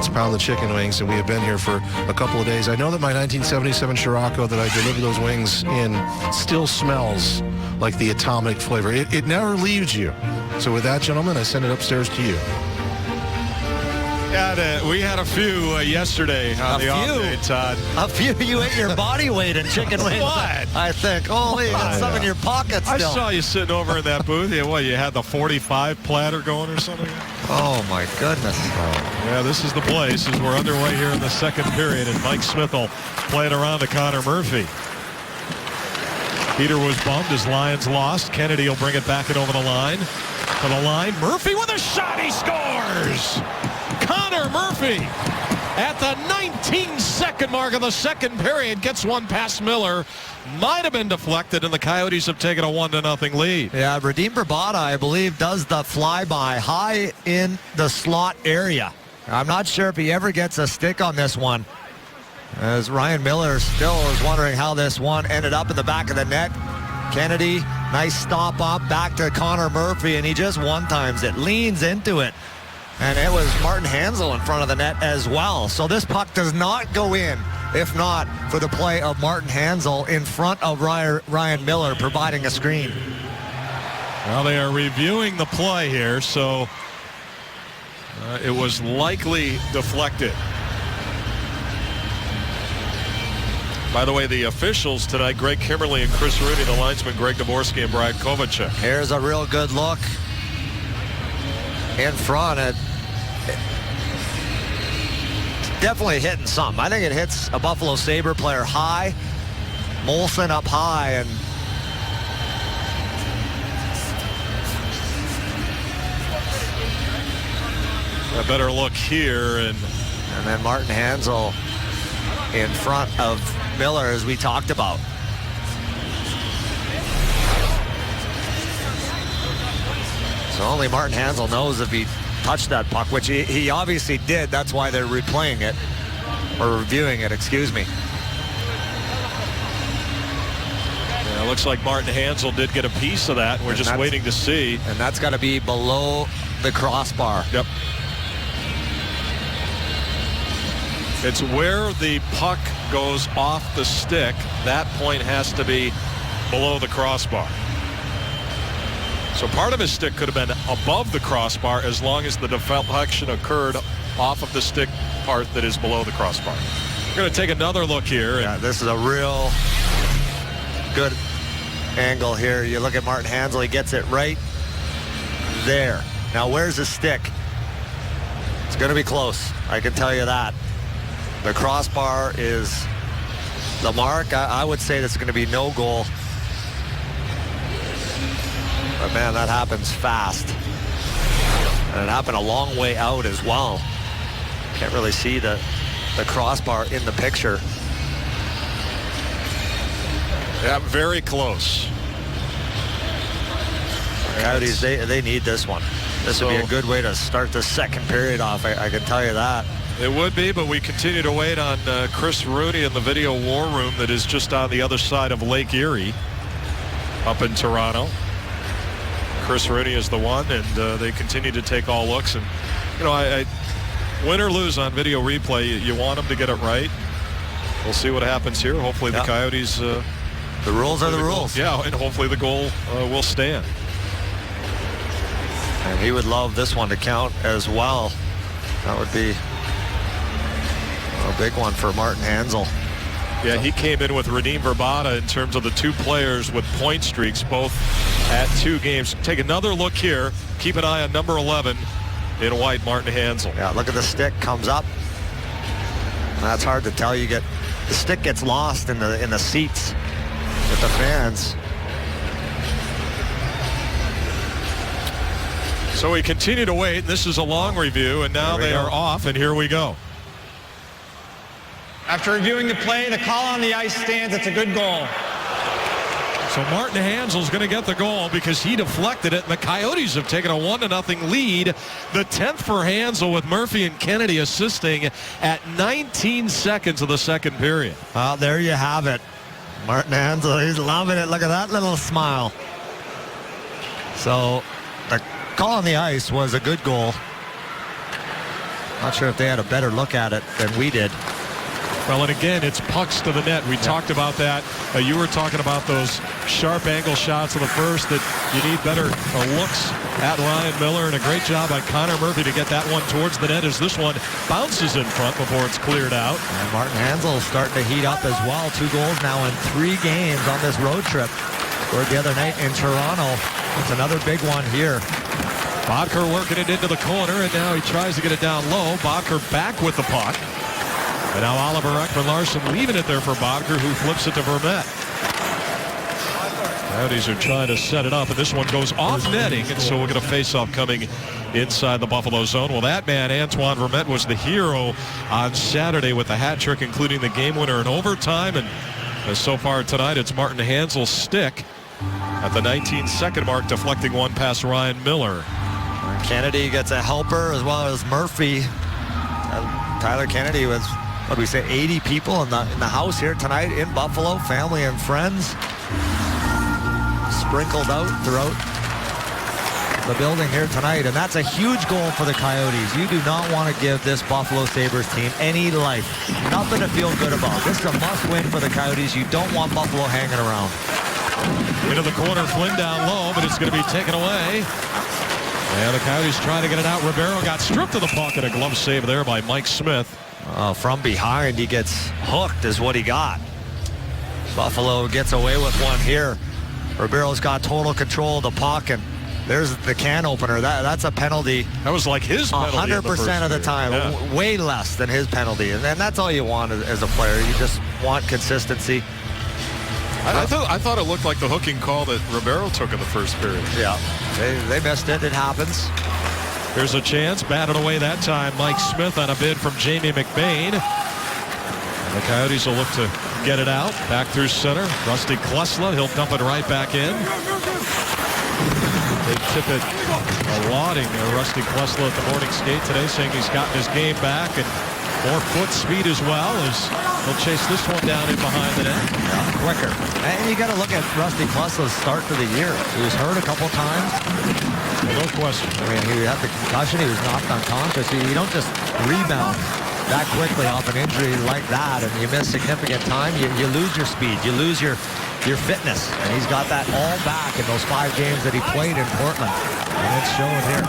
pound the chicken wings, and we have been here for a couple of days. I know that my 1977 Scirocco that I delivered those wings in still smells like the atomic flavor. It never leaves you. So with that, gentlemen, I send it upstairs to you. We had a few yesterday on the off day, Todd. A few. You ate your body weight in chicken wings. What? I think. Oh, you got some in your pocket still. I saw you sitting over in that booth. You had the 45 platter going or something? Oh, my goodness. Yeah, this is the place as we're underway here in the second period, and Mike Smith will play it around to Connor Murphy. Peter was bummed as Lions lost. Kennedy will bring it back and over the line. To the line, Murphy with a shot, he scores! Connor Murphy at the 19-second mark of the second period gets one past Miller. Might have been deflected, and the Coyotes have taken a 1-0 lead. Yeah, Radim Vrbata, I believe, does the flyby high in the slot area. I'm not sure if he ever gets a stick on this one, as Ryan Miller still is wondering how this one ended up in the back of the net. Kennedy, nice stop up, back to Connor Murphy, and he just one-times it, leans into it. And it was Martin Hansel in front of the net as well. So this puck does not go in, if not for the play of Martin Hansel in front of Ryan Miller providing a screen. Well, they are reviewing the play here, so it was likely deflected. By the way, the officials tonight, Greg Kimberly and Chris Rooney, the linesmen, Greg Dvorsky and Brian Kovacic. Here's a real good look in front. Definitely hitting something. I think it hits a Buffalo Sabre player high. Molson up high, and a better look here, and then Martin Hansel in front of Miller, as we talked about. So only Martin Hansel knows if he touched that puck, which he obviously did. That's why they're replaying it. or reviewing it, excuse me. Yeah, it looks like Martin Hansel did get a piece of that. We're just waiting to see. And that's got to be below the crossbar. Yep. It's where the puck goes off the stick. That point has to be below the crossbar. So part of his stick could have been above the crossbar as long as the deflection occurred off of the stick part that is below the crossbar. We're going to take another look here. Yeah, this is a real good angle here. You look at Martin Hansel, he gets it right there. Now where's the stick? It's going to be close, I can tell you that. The crossbar is the mark. I would say that's going to be no goal. But man, that happens fast. And it happened a long way out as well. Can't really see the crossbar in the picture. Yeah, very close. Coyotes, they need this one. This would be a good way to start the second period off, I can tell you that. It would be, but we continue to wait on Chris Rooney in the video war room that is just on the other side of Lake Erie up in Toronto. Chris Rooney is the one, and they continue to take all looks. And, you know, I win or lose on video replay, you want them to get it right. We'll see what happens here. Hopefully the Coyotes... the rules are the rules. Yeah, and hopefully the goal will stand. And he would love this one to count as well. That would be a big one for Martin Hansel. Yeah, he came in with Radim Vrbata in terms of the two players with point streaks, both at 2 games. Take another look here. Keep an eye on number 11 in white, Martin Hansel. Yeah, look at the stick, comes up. That's hard to tell. The stick gets lost in the seats with the fans. So we continue to wait. This is a long review, and now they are off, and here we go. After reviewing the play, the call on the ice stands. It's a good goal. So Martin Hansel's going to get the goal because he deflected it, and the Coyotes have taken a 1-0 lead. The 10th for Hansel, with Murphy and Kennedy assisting at 19 seconds of the second period. Well, there you have it. Martin Hansel, he's loving it. Look at that little smile. So the call on the ice was a good goal. Not sure if they had a better look at it than we did. Well, and again, it's pucks to the net. We talked about that. You were talking about those sharp angle shots in the first, that you need better looks at Ryan Miller, and a great job by Connor Murphy to get that one towards the net as this one bounces in front before it's cleared out. And Martin Hansel starting to heat up as well. 2 goals now in 3 games on this road trip. Or the other night in Toronto. It's another big one here. Bodker working it into the corner, and now he tries to get it down low. Bodker back with the puck. And now Oliver Ekman-Larsson leaving it there for Bodker, who flips it to Vermette. Coyotes are trying to set it up, and this one goes off netting, and so we'll get a face-off coming inside the Buffalo zone. Well, that man, Antoine Vermette, was the hero on Saturday with the hat trick, including the game winner in overtime. And so far tonight, it's Martin Hansel's stick at the 19-second mark, deflecting one past Ryan Miller. Kennedy gets a helper, as well as Murphy. Tyler Kennedy was, what do we say, 80 people in the house here tonight in Buffalo, family and friends sprinkled out throughout the building here tonight, and that's a huge goal for the Coyotes. You do not want to give this Buffalo Sabres team any life, nothing to feel good about. This is a must-win for the Coyotes. You don't want Buffalo hanging around. Into the corner, Flynn down low, but it's going to be taken away. And the Coyotes trying to get it out. Ribeiro got stripped of the puck, and a glove save there by Mike Smith. From behind, he gets hooked is what he got. Buffalo gets away with one here. Ribeiro's got total control of the puck, and there's the can opener. That's a penalty. That was like his penalty 100% of the time. Yeah. Way less than his penalty. And that's all you want as a player. You just want consistency. I thought it looked like the hooking call that Ribeiro took in the first period. Yeah, they missed it. It happens. There's a chance. Batted away that time. Mike Smith on a bid from Jamie McBain. And the Coyotes will look to get it out. Back through center. Rusty Klesla. He'll dump it right back in. They tip it lauding Rusty Klesla at the morning skate today, saying he's gotten his game back and More foot speed as well as he'll chase this one down in behind the net. Quicker. And you got to look at Rusty Klesla's start to the year. He was hurt a couple times. No question. I mean, he had the concussion. He was knocked unconscious. You don't just rebound that quickly off an injury like that, and you miss significant time. You lose your speed. You lose your fitness. And he's got that all back in those 5 games that he played in Portland. And it's showing here.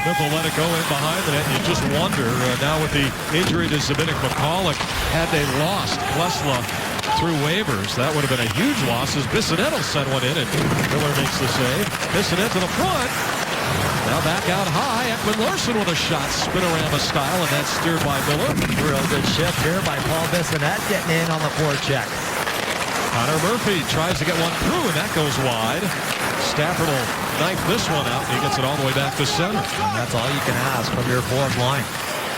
Smith will let it go in behind the net. You just wonder, now with the injury to Zbynek McCulloch, had they lost Klesla through waivers, that would have been a huge loss as Bissonnette will send one in, and Miller makes the save. Bissonnette to the front. Now back out high. Ekman-Larsson with a shot. Spinorama style, and that's steered by Miller. Real good shift here by Paul Bissonnette getting in on the forecheck. Connor Murphy tries to get one through, and that goes wide. Stafford will knife this one out, and he gets it all the way back to center. And that's all you can ask from your fourth line.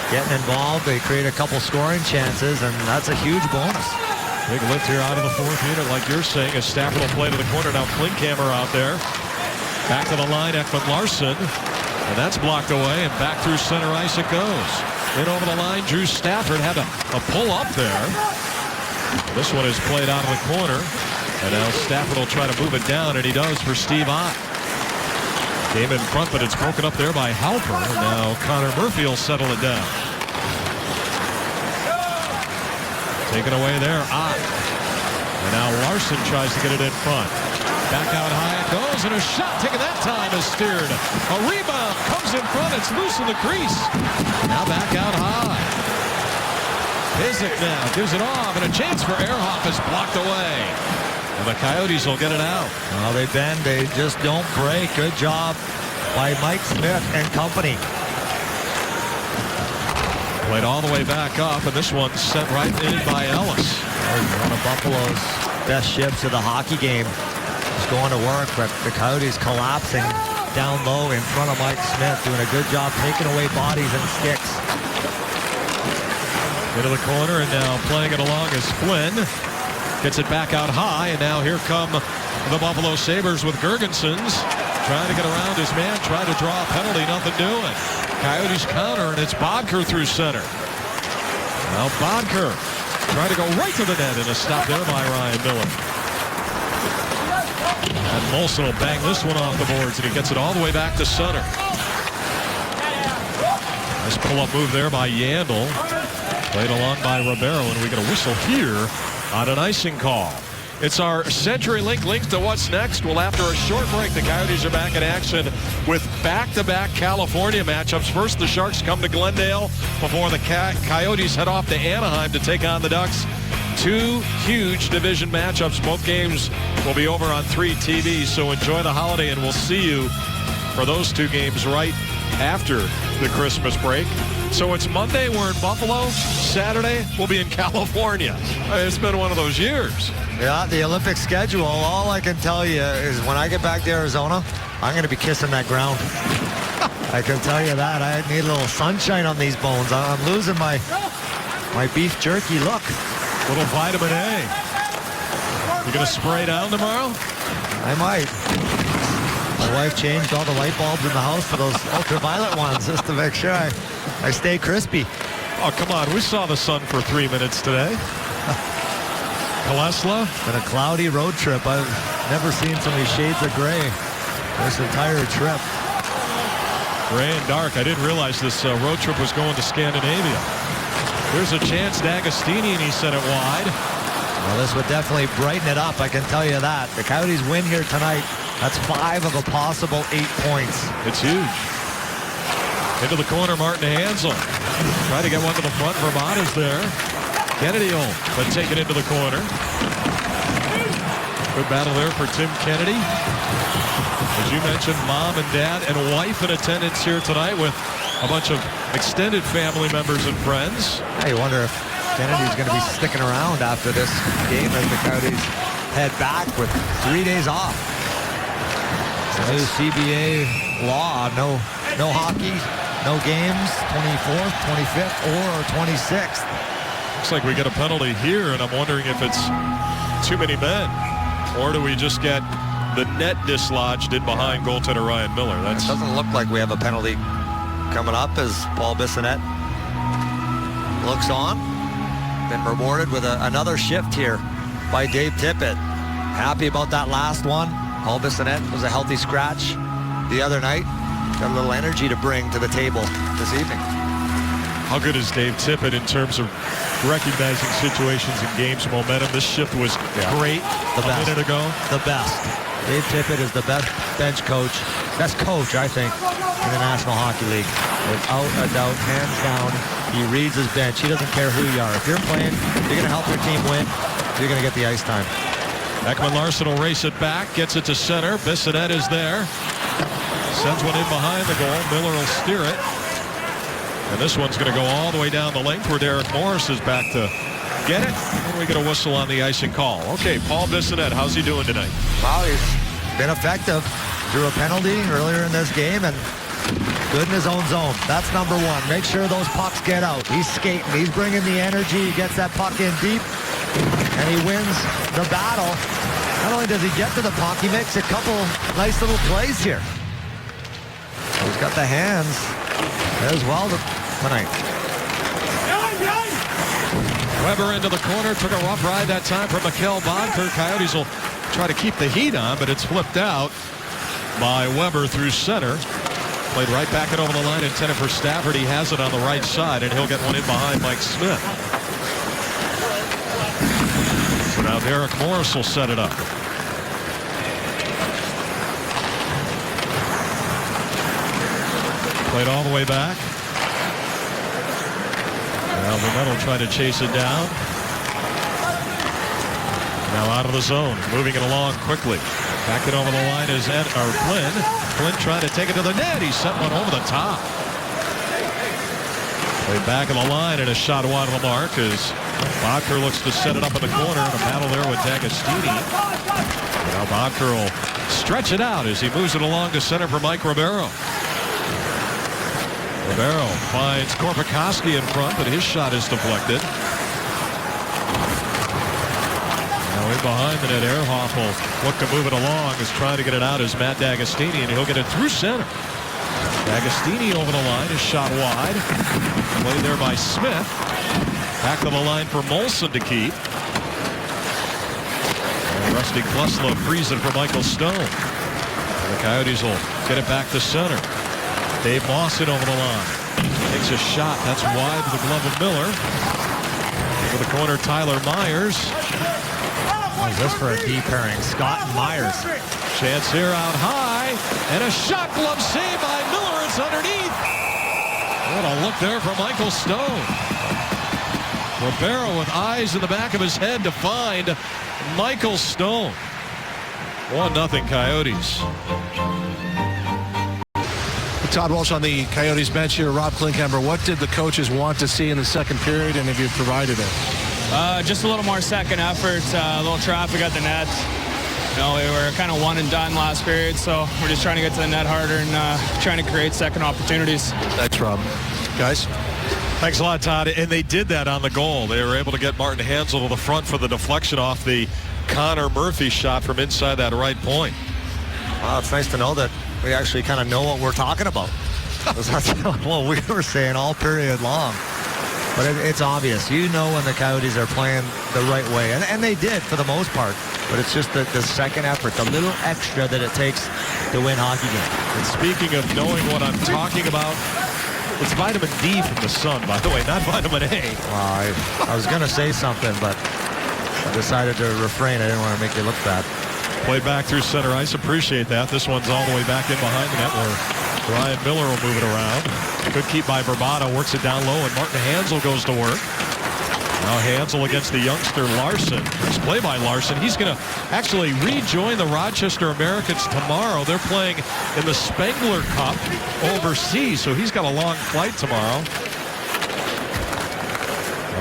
Getting involved, they create a couple scoring chances, and that's a huge bonus. Big lift here out of the fourth unit, like you're saying, as Stafford will play to the corner. Now Klinkhammer out there. Back to the line, Ekman-Larsson. And that's blocked away, and back through center ice it goes. In over the line, Drew Stafford had a pull up there. This one is played out of the corner. And now Stafford will try to move it down, and he does for Steve Ott. Came in front, but it's broken up there by Halper. And now Connor Murphy will settle it down. Taken away there, Ott. And now Larson tries to get it in front. Back out high it goes, and a shot taken that time is steered. A rebound comes in front, it's loose in the crease. Now back out high. Pizik now gives it off, and a chance for Ehrhoff is blocked away. And the Coyotes will get it out. Well, they bend, they just don't break. Good job by Mike Smith and company. Played all the way back up, and this one's sent right in by Ellis. One of Buffalo's best shifts of the hockey game. It's going to work, but the Coyotes collapsing down low in front of Mike Smith, doing a good job taking away bodies and sticks. Into the corner, and now playing it along is Flynn. Gets it back out high, and now here come the Buffalo Sabres with Girgensons. Trying to get around his man, trying to draw a penalty, nothing doing. Coyotes counter, and it's Bodker through center. Now Bodker trying to go right to the net, and a stop there by Ryan Miller. And Molson will bang this one off the boards, and he gets it all the way back to center. Nice pull-up move there by Yandel. Played along by Ribeiro, and we get a whistle here on an icing call. It's our CenturyLink link to what's next. Well, after a short break, the Coyotes are back in action with back-to-back California matchups. First, the Sharks come to Glendale before the Coyotes head off to Anaheim to take on the Ducks. 2 huge division matchups. Both games will be over on 3 TVs, so enjoy the holiday, and we'll see you for those 2 games right after the Christmas break. So it's Monday, we're in Buffalo. Saturday, we'll be in California. It's been one of those years. Yeah, the Olympic schedule, all I can tell you is when I get back to Arizona, I'm going to be kissing that ground. I can tell you that. I need a little sunshine on these bones. I'm losing my beef jerky look. Little vitamin A. You going to spray down tomorrow? I might. My wife changed all the light bulbs in the house for those ultraviolet ones just to make sure I stay crispy. Oh, come on. We saw the sun for 3 minutes today. Klesla. Been a cloudy road trip. I've never seen so many shades of gray this entire trip. Gray and dark. I didn't realize this road trip was going to Scandinavia. There's a chance D'Agostini, and he sent it wide. Well, this would definitely brighten it up, I can tell you that. The Coyotes win here tonight. That's 5 of a possible 8 points. It's huge. Into the corner, Martin Hansel. Try to get one to the front. Vermont is there. Kennedy will but take it into the corner. Good battle there for Tim Kennedy. As you mentioned, mom and dad and wife in attendance here tonight with a bunch of extended family members and friends. I wonder if Kennedy's going to be sticking around after this game as the Coyotes head back with 3 days off. The new CBA law, no hockey, no games, 24th, 25th, or 26th. Looks like we get a penalty here, and I'm wondering if it's too many men, or do we just get the net dislodged in behind goaltender Ryan Miller? It doesn't look like we have a penalty coming up as Paul Bissonnette looks on. Been rewarded with another shift here by Dave Tippett. Happy about that last one. Paul Bissonnette was a healthy scratch the other night. Got a little energy to bring to the table this evening. How good is Dave Tippett in terms of recognizing situations and games momentum? This shift was great a minute ago. The best. Dave Tippett is the best bench coach, best coach, I think, in the National Hockey League. Without a doubt, hands down, he reads his bench. He doesn't care who you are. If you're playing, you're going to help your team win, you're going to get the ice time. Ekman-Larsson will race it back, gets it to center. Bissonnette is there. Sends one in behind the goal. Miller will steer it. And this one's going to go all the way down the length where Derek Morris is back to get it. And we get a whistle on the icing call. Okay, Paul Bissonnette, how's he doing tonight? Well, he's been effective. Drew a penalty earlier in this game and good in his own zone. That's number one. Make sure those pucks get out. He's skating. He's bringing the energy. He gets that puck in deep. And he wins the battle. Not only does he get to the puck, he makes a couple nice little plays here. He's got the hands as well tonight. Weber into the corner, took a rough ride that time from Mikkel Boedker. Coyotes will try to keep the heat on, but it's flipped out by Weber through center. Played right back and over the line, intended for Stafford. He has it on the right side, and he'll get one in behind Mike Smith. So now Derek Morris will set it up. Played all the way back. Now Vermette will try to chase it down. Now out of the zone, moving it along quickly. Back it over the line is Flynn. Flynn trying to take it to the net. He sent one over the top. Played back of the line and a shot wide of the mark as Boedker looks to set it up in the corner. And a battle there with D'Agostini. Now Boedker will stretch it out as he moves it along to center for Mike Ribeiro. Ribeiro finds Korpikoski in front, but his shot is deflected. Now in behind the net, Ehrhoff will look to move it along, is trying to get it out as Matt D'Agostini, and he'll get it through center. D'Agostini over the line is shot wide. Played there by Smith. Back to the line for Molson to keep. And Rusty Klesla frees it for Michael Stone. And the Coyotes will get it back to center. Dave Mawson over the line. Takes a shot. That's wide with the glove of Miller. Into the corner, Tyler Myers. What is this for a D pairing? Scott and Myers. Chance here out high. And a shot glove save by Miller. It's underneath. What a look there from Michael Stone. Ribeiro with eyes in the back of his head to find Michael Stone. 1-0 Coyotes. Todd Walsh on the Coyotes bench here. Rob Klinkhammer, what did the coaches want to see in the second period, and have you provided it? Just a little more second effort, a little traffic at the net. You know, we were kind of one and done last period, so we're just trying to get to the net harder and trying to create second opportunities. Thanks, Rob. Guys? Thanks a lot, Todd. And they did that on the goal. They were able to get Martin Hanzal to the front for the deflection off the Connor Murphy shot from inside that right point. Wow, it's nice to know that we actually kind of know what we're talking about. That's what we were saying all period long. But it's obvious. You know when the Coyotes are playing the right way. And they did for the most part. But it's just the second effort, the little extra that it takes to win hockey games. And speaking of knowing what I'm talking about, it's vitamin D from the sun, by the way, not vitamin A. Well, I was going to say something, but I decided to refrain. I didn't want to make you look bad. Played back through center ice. Appreciate that. This one's all the way back in behind the net where Ryan Miller will move it around. Good keep by Bravado. Works it down low, and Martin Hanzal goes to work. Now Hanzal against the youngster Larson. Nice play by Larson. He's going to actually rejoin the Rochester Americans tomorrow. They're playing in the Spengler Cup overseas, so he's got a long flight tomorrow.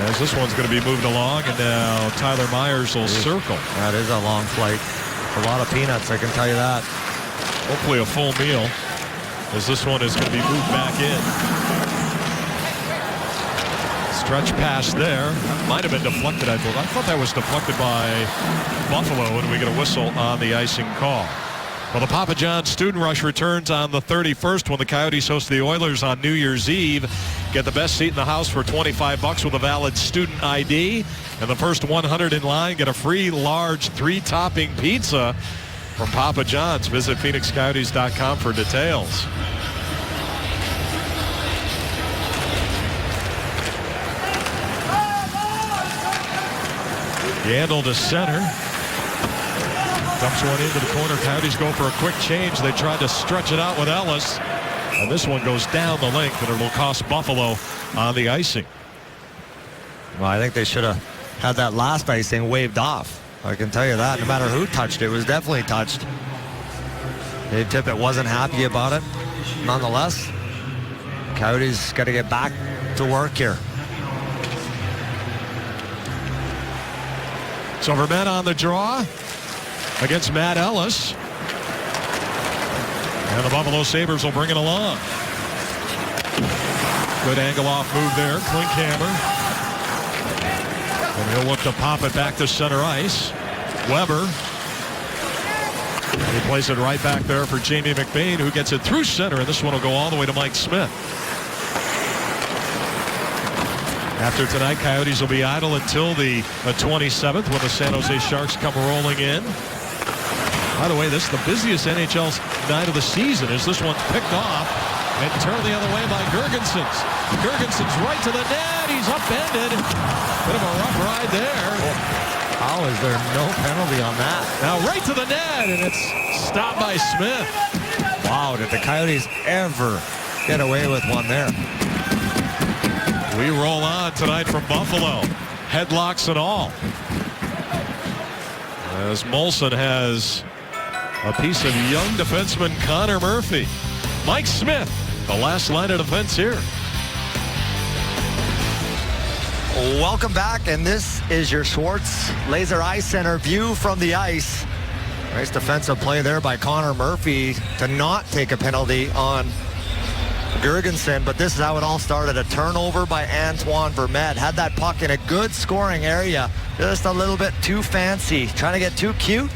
As this one's going to be moved along, and now Tyler Myers will circle. That is a long flight. A lot of peanuts, I can tell you that. Hopefully a full meal, as this one is going to be moved back in. Stretch pass there. Might have been deflected, I believe. I thought that was deflected by Buffalo, and we get a whistle on the icing call. Well, the Papa John's Student Rush returns on the 31st when the Coyotes host the Oilers on New Year's Eve. Get the best seat in the house for $25 with a valid student ID. And the first 100 in line get a free large 3-topping pizza from Papa John's. Visit PhoenixCoyotes.com for details. Yandle to center. Dumps one into the corner. Coyotes go for a quick change. They tried to stretch it out with Ellis. And this one goes down the length, and it'll cost Buffalo on the icing. Well, I think they should have had that last icing waved off. I can tell you that. No matter who touched it, it was definitely touched. Dave Tippett wasn't happy about it. Nonetheless, Coyotes got to get back to work here. So Vermette on the draw against Matt Ellis. And the Buffalo Sabres will bring it along. Good angle off move there. Klinkhammer. And he'll look to pop it back to center ice. Weber. He plays it right back there for Jamie McBain, who gets it through center, and this one will go all the way to Mike Smith. After tonight, Coyotes will be idle until the 27th when the San Jose Sharks come rolling in. By the way, this is the busiest NHL night of the season as this one's picked off and turned the other way by Girgensons. Girgensons right to the net. He's upended. Bit of a rough ride there. How is there no penalty on that? Now right to the net, and it's stopped by Smith. Wow, did the Coyotes ever get away with one there? We roll on tonight from Buffalo. Headlocks and all. As Molson has a piece of young defenseman Connor Murphy. Mike Smith, the last line of defense here. Welcome back, and this is your Schwartz Laser Eye Center view from the ice. Nice defensive play there by Connor Murphy to not take a penalty on Girgensson, but this is how it all started. A turnover by Antoine Vermette. Had that puck in a good scoring area. Just a little bit too fancy. Trying to get too cute.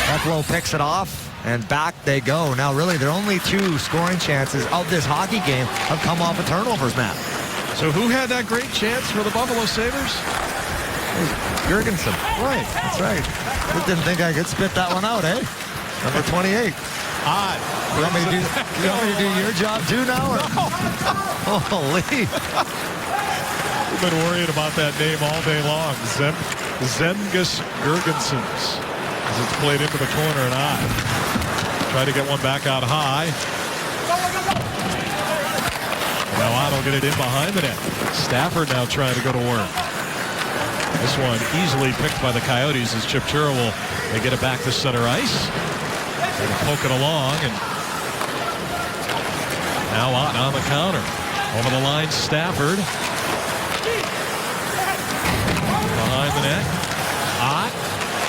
Buffalo picks it off, and back they go. Now, really, their only 2 scoring chances of this hockey game have come off of turnovers, Matt. So who had that great chance for the Buffalo Sabres? Girgensson. Right, that's right. Just didn't think I could spit that one out, eh? Number 28. Odd. You want me to do your job too now? Or? No. Holy. We've been worried about that name all day long. Zemgus Girgensons. As it's played into the corner and Odd. Try to get one back out high. Now Odd will get it in behind the net. Stafford now trying to go to work. This one easily picked by the Coyotes as Chip Chura will get it back to center ice. They're going to poke it along, and now Ott on the counter. Over the line, Stafford. Behind the net. Ott.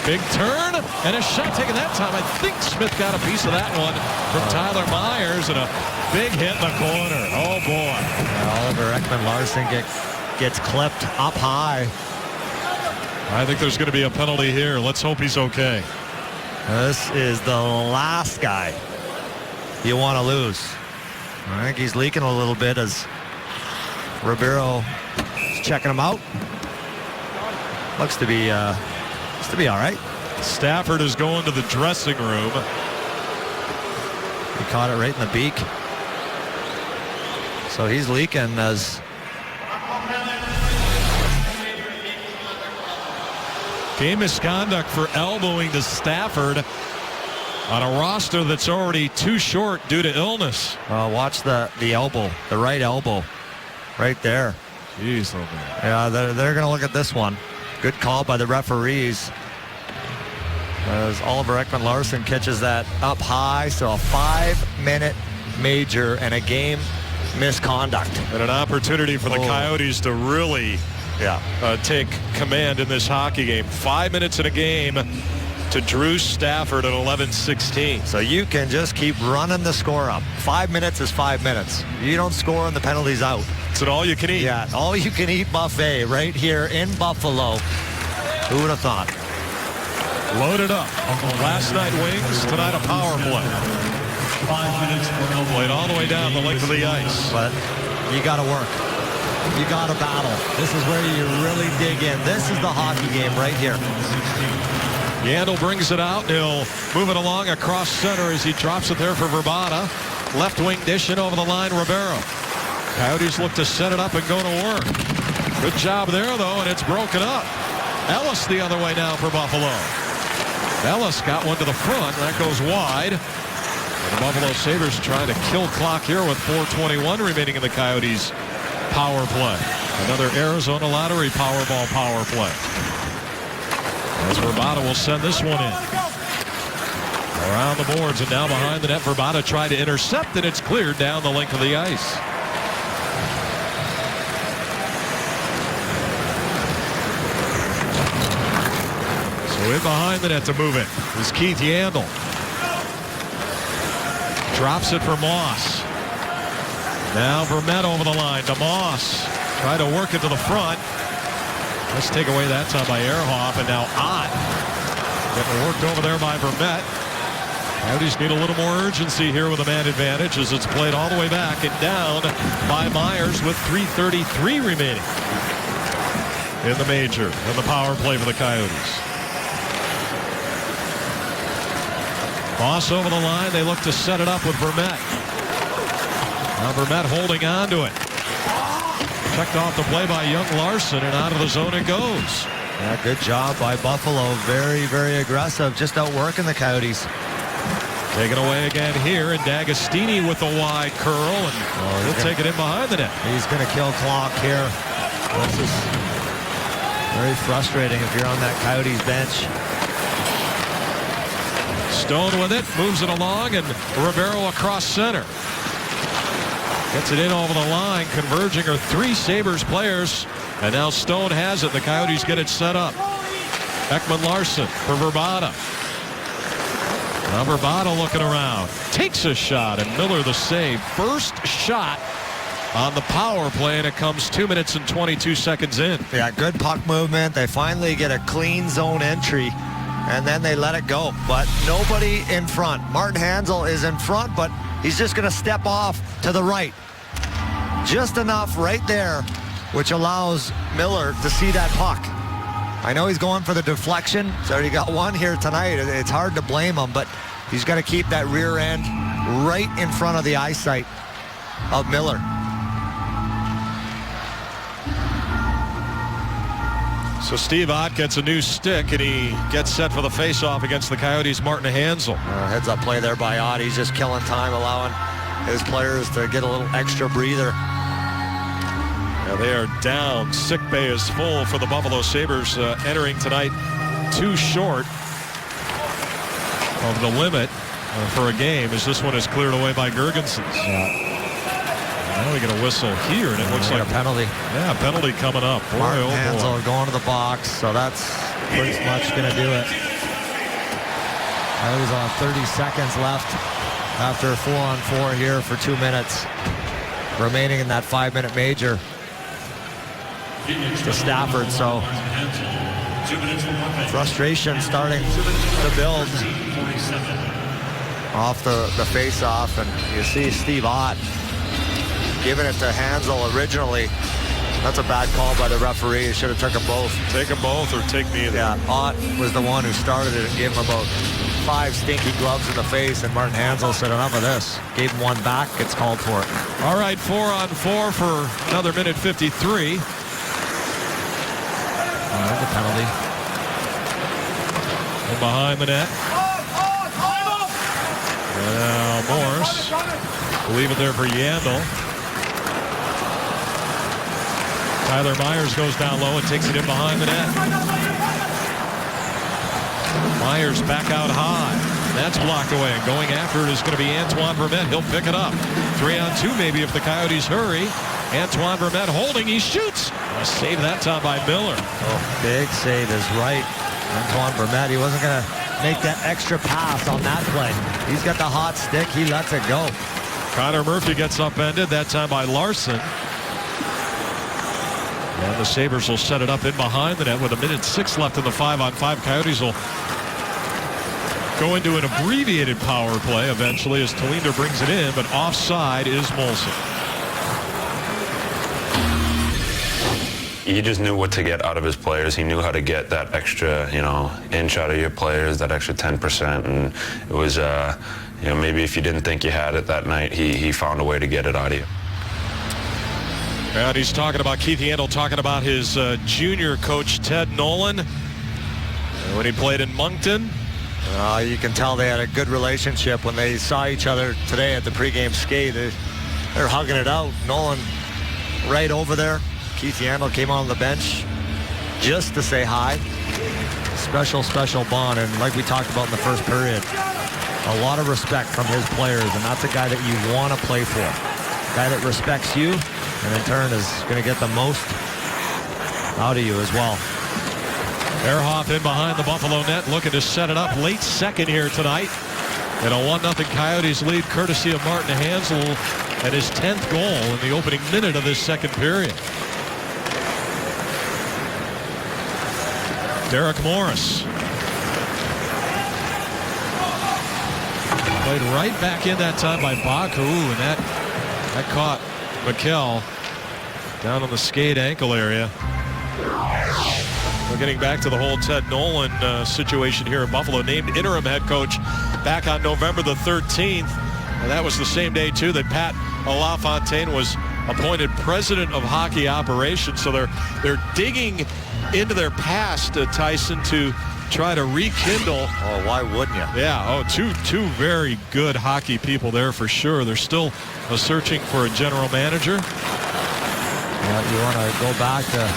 Big turn, and a shot taken that time. I think Smith got a piece of that one from Tyler Myers, and a big hit in the corner. Oh, boy. Oliver Ekman-Larsson gets clipped up high. I think there's going to be a penalty here. Let's hope he's okay. This is the last guy you want to lose. I think he's leaking a little bit as Ribeiro is checking him out. Looks to be all right. Stafford is going to the dressing room. He caught it right in the beak. So he's leaking as game misconduct for elbowing to Stafford on a roster that's already too short due to illness. watch the elbow, the right elbow, right there. Jeez, oh man. Yeah, they're going to look at this one. Good call by the referees. As Oliver Ekman-Larsson catches that up high, so a 5-minute major and a game misconduct. And an opportunity for the Coyotes to really take command in this hockey game. 5 minutes in a game to Drew Stafford at 11:16. So you can just keep running the score up. 5 minutes is 5 minutes. You don't score and the penalty's out. It's an all-you-can-eat. Yeah, all-you-can-eat buffet right here in Buffalo. Who would have thought? Loaded up. Last night wings, tonight a power play. 5 minutes. Played all the way down the length of the ice. But you got to work. you got to battle. This is where you really dig in. This is the hockey game right here. Yandel brings it out. He'll move it along across center as he drops it there for Verbata. Left wing dish in over the line, Ribeiro. Coyotes look to set it up and go to work. Good job there, though, and it's broken up. Ellis the other way now for Buffalo. Ellis got one to the front. That goes wide. And the Buffalo Sabres trying to kill clock here with 4:21 remaining in the Coyotes' power play. Another Arizona Lottery Powerball power play. As Verbata will send this one in. Around the boards and now behind the net. Verbata tried to intercept, and it's cleared down the length of the ice. So in behind the net to move it is Keith Yandel. Drops it for Moss. Now Vermette over the line to Moss. Try to work it to the front. Let's take away that time by Ehrhoff, and now Ott getting worked over there by Vermette. Coyotes need a little more urgency here with a man advantage as it's played all the way back and down by Myers with 3:33 remaining in the major and the power play for the Coyotes. Moss over the line. They look to set it up with Vermette. Now Vermette holding on to it. Checked off the play by Young Larson, and out of the zone it goes. Yeah, good job by Buffalo. Very, very aggressive. Just outworking the Coyotes. Taken away again here, and D'Agostini with the wide curl, and he'll take it in behind the net. He's going to kill clock here. This is very frustrating if you're on that Coyotes bench. Stone with it, moves it along, and Ribeiro across center. Gets it in over the line. Converging are three Sabres players, and now Stone has it. The Coyotes get it set up. Ekman Larson for Verbata. Now Verbata looking around. Takes a shot, and Miller the save. First shot on the power play, and it comes 2 minutes and 22 seconds in. Yeah, good puck movement. They finally get a clean zone entry, and then they let it go. But nobody in front. Martin Hanzal is in front, but he's just going to step off to the right. Just enough right there, which allows Miller to see that puck. I know he's going for the deflection. He's already got one here tonight. It's hard to blame him, but he's got to keep that rear end right in front of the eyesight of Miller. So Steve Ott gets a new stick, and he gets set for the face-off against the Coyotes' Martin Hanzal. Heads-up play there by Ott. He's just killing time, allowing his players to get a little extra breather. Yeah, they are down. Sick bay is full for the Buffalo Sabres entering tonight too short of the limit for a game, as this one is cleared away by Girgensons. Yeah. Now we get a whistle here, and it looks like a penalty. Yeah, penalty coming up. Boy, Martin Hanzal going to the box, so that's pretty much going to do it. That was 30 seconds left after 4-on-4 here for 2 minutes remaining in that 5-minute major to Stafford. So frustration starting to build off the face-off, and you see Steve Ott giving it to Hanzal originally. That's a bad call by the referee. He should have took them both. Take them both or take neither. Yeah, Ott was the one who started it and gave him about 5 stinky gloves in the face, and Martin Hanzal said enough of this. Gave him one back, gets called for it. All right, 4-on-4 for another minute 53. The penalty. And behind the net. And now Morse. Leave it there for Yandel. Tyler Myers goes down low and takes it in behind the net. Myers back out high. That's blocked away, and going after it is going to be Antoine Vermette. He'll pick it up. 3-on-2 maybe if the Coyotes hurry. Antoine Vermette holding. He shoots. A save that time by Miller. Oh, big save is right. Antoine Vermette, he wasn't going to make that extra pass on that play. He's got the hot stick. He lets it go. Connor Murphy gets upended, that time by Larson. And the Sabres will set it up in behind the net with 1:06 left in the 5-on-5. Coyotes will go into an abbreviated power play eventually as Tolinder brings it in, but offside is Molson. he just knew what to get out of his players. He knew how to get that extra, inch out of your players, that extra 10%. And it was, maybe if you didn't think you had it that night, he found a way to get it out of you. And he's talking about Keith Yandle, talking about his junior coach, Ted Nolan, when he played in Moncton. You can tell they had a good relationship when they saw each other today at the pregame skate. They're hugging it out. Nolan right over there. Keith Yandle came on the bench just to say hi. Special bond. And like we talked about in the first period, a lot of respect from his players. And that's a guy that you want to play for. A guy that respects you and in turn is going to get the most out of you as well. Ehrhoff in behind the Buffalo net, looking to set it up late second here tonight. And a 1-0 Coyotes lead, courtesy of Martin Hansel at his 10th goal in the opening minute of this second period. Derek Morris. Played right back in that time by Baku, and that caught Mikkel down on the skate ankle area. We're getting back to the whole Ted Nolan situation here in Buffalo. Named interim head coach back on November the 13th. And that was the same day, too, that Pat LaFontaine was appointed president of hockey operations. So they're digging into their past, Tyson, to try to rekindle. Oh, why wouldn't you? Yeah, two very good hockey people there for sure. They're still searching for a general manager. Yeah, you want to go back to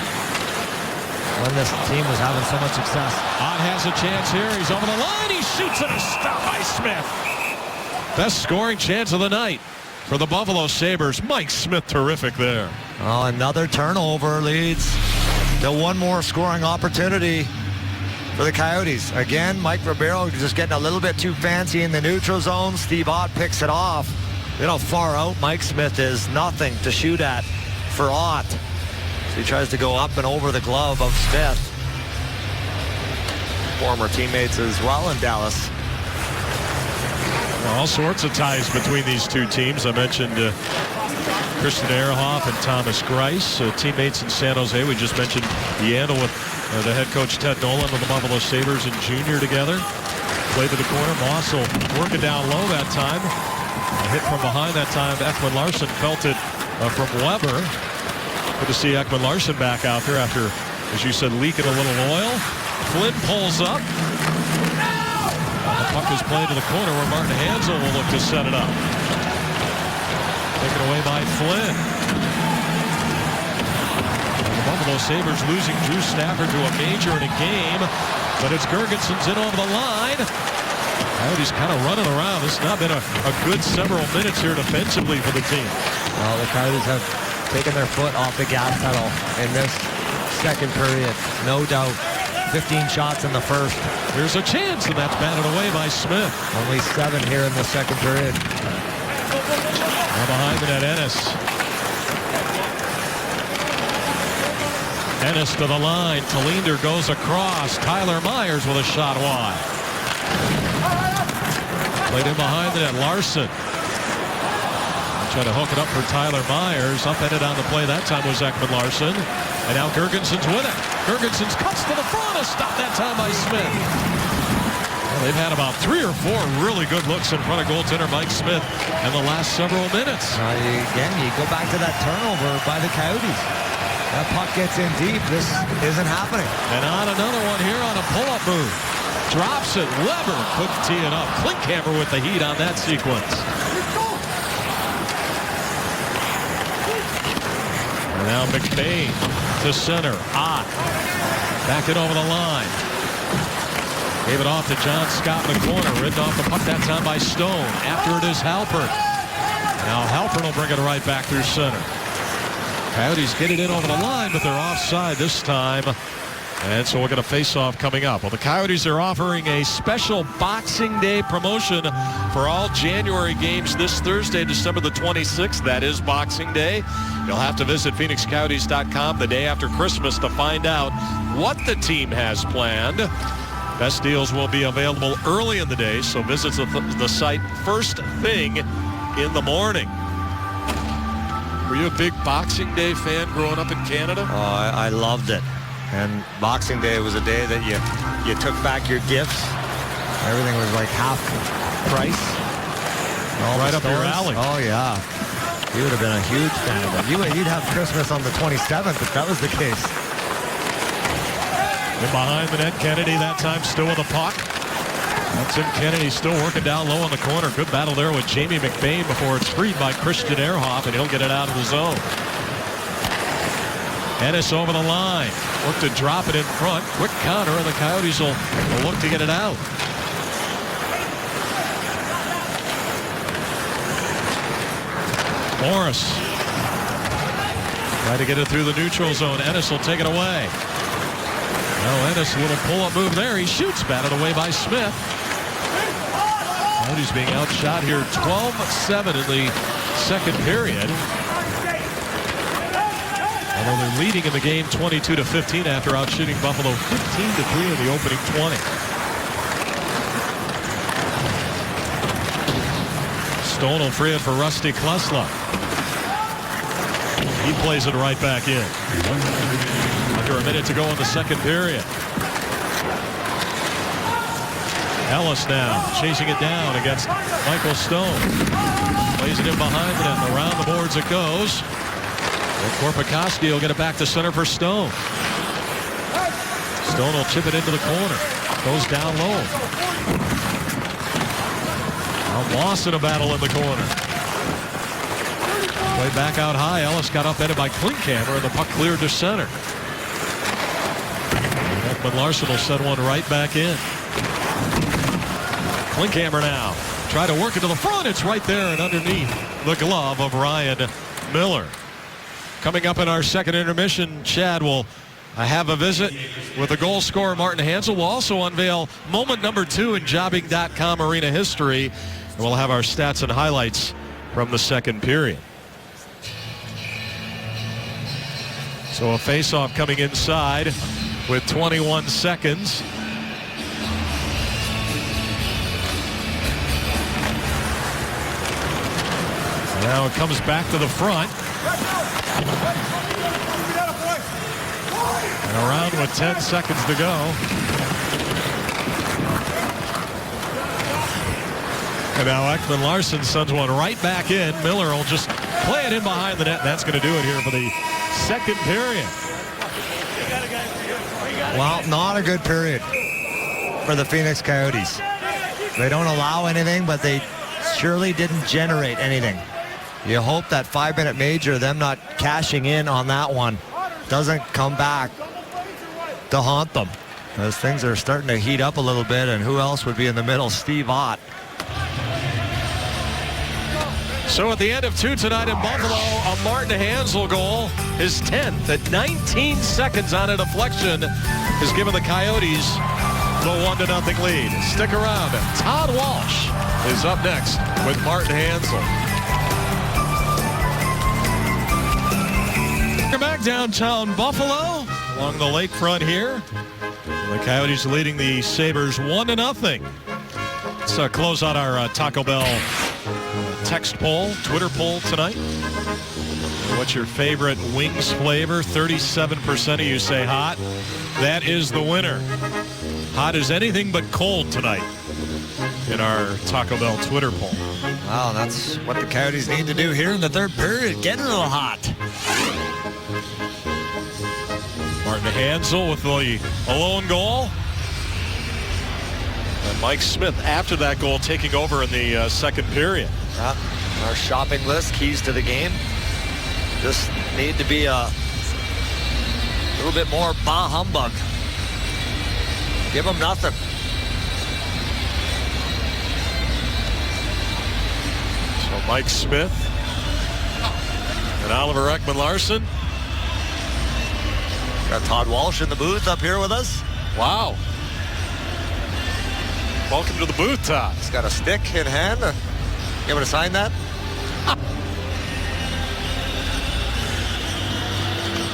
when this team was having so much success. Ott has a chance here. He's over the line. He shoots and a stop by Smith. Best scoring chance of the night for the Buffalo Sabres. Mike Smith, terrific there. Oh, another turnover leads to one more scoring opportunity for the Coyotes. Again, Mike Ribeiro just getting a little bit too fancy in the neutral zone. Steve Ott picks it off. You know how far out Mike Smith is. Nothing to shoot at for Ott. So he tries to go up and over the glove of Smith. Former teammates as well in Dallas. All sorts of ties between these two teams. I mentioned Christian Ehrhoff and Thomas Greiss, teammates in San Jose. We just mentioned Yandle with the head coach Ted Nolan of the Buffalo Sabres and junior together. Play to the corner. Mossel working down low that time. A hit from behind that time. Ekman Larsson felt it from Weber. Good to see Ekman Larsson back out there after, as you said, leaking a little oil. Flynn pulls up. The puck is played to the corner where Martin Hansel will look to set it up. Taken away by Flynn. The Buffalo Sabres losing Drew Stafford to a major in a game, but it's Girgensons in over the line. Coyotes kind of running around. This has not been a good several minutes here defensively for the team. Well, the Coyotes have taken their foot off the gas pedal in this second period, no doubt. 15 shots in the first. Here's a chance, and that's batted away by Smith. Only 7 here in the second period. Now behind the net, Ennis. Ennis to the line. Tallinder goes across. Tyler Myers with a shot wide. Played in behind the net, Larsson. Trying to hook it up for Tyler Myers. Upended on the play that time was Ekman Larsson. And now Girgensons with it. Girgensons cuts to the front. A stop that time by Smith. Well, they've had about 3 or 4 really good looks in front of goaltender Mike Smith in the last several minutes. Again, you go back to that turnover by the Coyotes. That puck gets in deep. This isn't happening. And on another one here on a pull-up move. Drops it. Weber couldn't tee it up. Klinkhammer with the heat on that sequence. And now McBain to center. Ott back it over the line. Gave it off to John Scott in the corner. Ridden off the puck that time by Stone. After it is Halpern. Now Halpern will bring it right back through center. Coyotes get it in over the line, but they're offside this time. And so we'll get a face-off coming up. Well, the Coyotes are offering a special Boxing Day promotion for all January games this Thursday, December the 26th. That is Boxing Day. You'll have to visit PhoenixCoyotes.com the day after Christmas to find out what the team has planned. Best deals will be available early in the day, so visit the site first thing in the morning. Were you a big Boxing Day fan growing up in Canada? Oh, I loved it. And Boxing Day was a day that you took back your gifts. Everything was like half price. Right up your alley. Oh, yeah. You would have been a huge fan of it. You'd have Christmas on the 27th if that was the case. And behind the net, Kennedy that time still with the puck. That's in Kennedy still working down low in the corner. Good battle there with Jamie McBain before it's freed by Christian Ehrhoff, and he'll get it out of the zone. Ennis over the line. Look to drop it in front. Quick counter, and the Coyotes will look to get it out. Morris. Try to get it through the neutral zone. Ennis will take it away. Now Ennis, a little pull-up move there. He shoots, batted away by Smith. Coyotes being outshot here 12-7 in the second period. Although they're leading in the game 22-15 after outshooting Buffalo 15-3 in the opening 20. Stone will free it for Rusty Klesla. He plays it right back in. Under a minute to go in the second period. Ellis now chasing it down against Michael Stone. Plays it in behind the net, and around the boards it goes. And Korpikoski will get it back to center for Stone. Stone will chip it into the corner. Goes down low. Now lost in a battle in the corner. Way back out high. Ellis got upended by Klinkhammer, and the puck cleared to center. Ekman Larsson will send one right back in. Klinkhammer now. Try to work it to the front. It's right there and underneath the glove of Ryan Miller. Coming up in our second intermission, Chad will have a visit with the goal scorer Martin Hanzal. We'll also unveil moment number 2 in Jobbing.com arena history. And we'll have our stats and highlights from the second period. So a face-off coming inside with 21 seconds. Now it comes back to the front. And around with 10 seconds to go. And now Ekman Larsson sends one right back in. Miller will just play it in behind the net. That's going to do it here for the second period. Well, not a good period for the Phoenix Coyotes. They don't allow anything, but they surely didn't generate anything. You hope that 5-minute major, them not cashing in on that one, doesn't come back to haunt them. As things are starting to heat up a little bit, and who else would be in the middle? Steve Ott. So at the end of 2 tonight in Buffalo, a Martin Hanzal goal, his 10th at 19 seconds on a deflection, has given the Coyotes the 1-0 lead. Stick around. Todd Walsh is up next with Martin Hanzal. We're back downtown Buffalo along the lakefront here. The Coyotes leading the Sabres 1-0. Let's close out our Taco Bell text poll, Twitter poll tonight. What's your favorite wings flavor? 37% of you say hot. That is the winner. Hot as anything but cold tonight in our Taco Bell Twitter poll. Wow, that's what the Coyotes need to do here in the third period. Get a little hot. Martin Hanzal with the alone goal. And Mike Smith after that goal taking over in the second period. Our shopping list, keys to the game. Just need to be a little bit more bah humbug. Give them nothing. So Mike Smith and Oliver Ekman Larsson. Got Todd Walsh in the booth up here with us. Wow. Welcome to the booth, Todd. He's got a stick in hand. You want to sign that?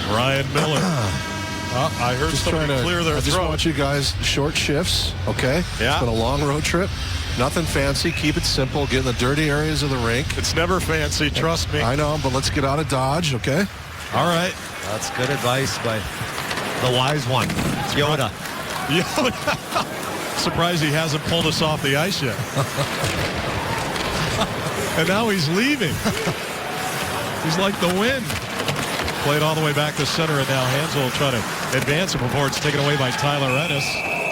Ryan Miller. I heard Just somebody clear their I just throat. want you guys short shifts, okay? Yeah. It's been a long road trip. Nothing fancy. Keep it simple. Get in the dirty areas of the rink. It's never fancy, trust me. I know, but let's get out of Dodge, okay? All right. That's good advice by the wise one, Yoda. Surprised he hasn't pulled us off the ice yet. And now he's leaving. He's like the wind. Played all the way back to center, and now Hansel will try to advance it before it's taken away by Tyler Ennis.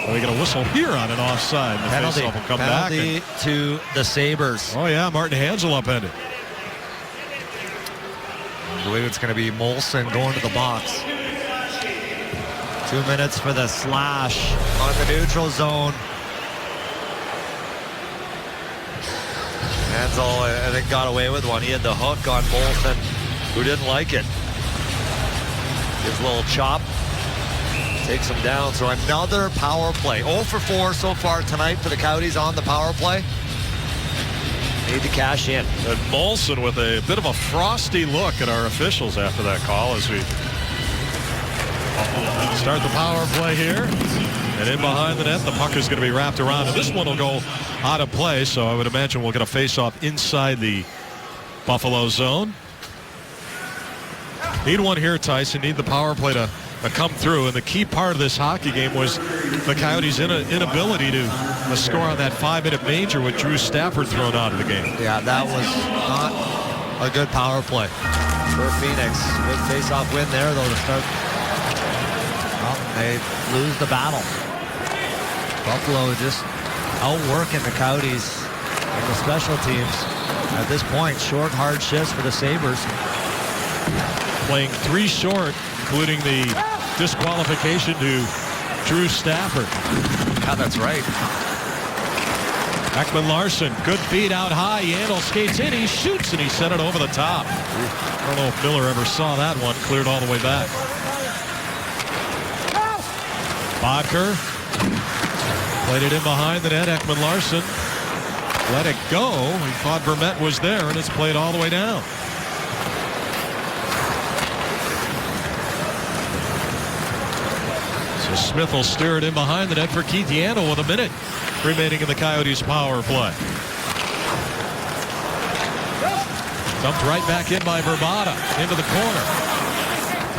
We get a whistle here on an offside. The Penalty. faceoff will come Penalty back. to the Sabres. Oh, yeah, Martin Hansel upended. I believe it's going to be Molson going to the box. 2 minutes for the slash on the neutral zone. Hansel, I think, got away with one. He had the hook on Molson, who didn't like it. Gives a little chop. Takes him down. So another power play. 0 for 4 so far tonight for the Coyotes on the power play. Need to cash in. And Molson with a bit of a frosty look at our officials after that call as we start the power play here. And in behind the net, the puck is going to be wrapped around. And this one will go out of play, so I would imagine we'll get a face-off inside the Buffalo zone. Need one here, Tyson. Need the power play to come through. And the key part of this hockey game was the Coyotes' inability to score on that 5-minute major with Drew Stafford thrown out of the game. Yeah, that was not a good power play for Phoenix. Big face-off win there, though, to start. Well, they lose the battle. Buffalo just outworking the Coyotes and the special teams. At this point, short, hard shifts for the Sabres. Playing 3 short, including the disqualification to Drew Stafford. Yeah, that's right. Ekman Larsson, good feed out high. Yandel skates in, he shoots, and he sent it over the top. I don't know if Miller ever saw that one. Cleared all the way back. Bodker played it in behind the net. Ekman Larsson let it go. He thought Vermette was there, and it's played all the way down. So Smith will steer it in behind the net for Keith Yandel with a minute remaining in the Coyotes' power play. Dumped right back in by Verbata into the corner.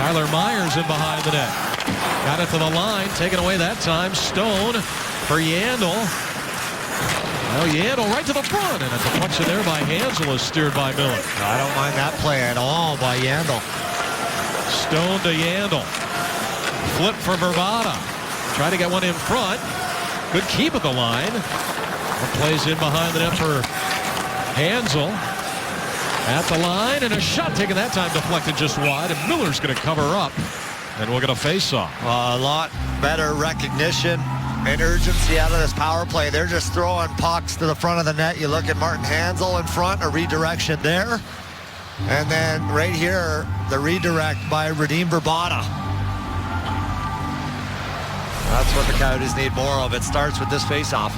Tyler Myers in behind the net. Got it to the line, taken away that time. Stone for Yandel. Now Yandel right to the front, and a deflection there by Hansel is steered by Miller. I don't mind that play at all by Yandel. Stone to Yandel. Flip for Verbata. Try to get one in front. Good keep at the line. One plays in behind the net for Hansel. At the line, and a shot taken that time deflected just wide, and Miller's going to cover up. And we'll get a face-off. A lot better recognition and urgency out of this power play. They're just throwing pucks to the front of the net. You look at Martin Hansel in front, a redirection there. And then right here, the redirect by Radim Verbata. That's what the Coyotes need more of. It starts with this face-off.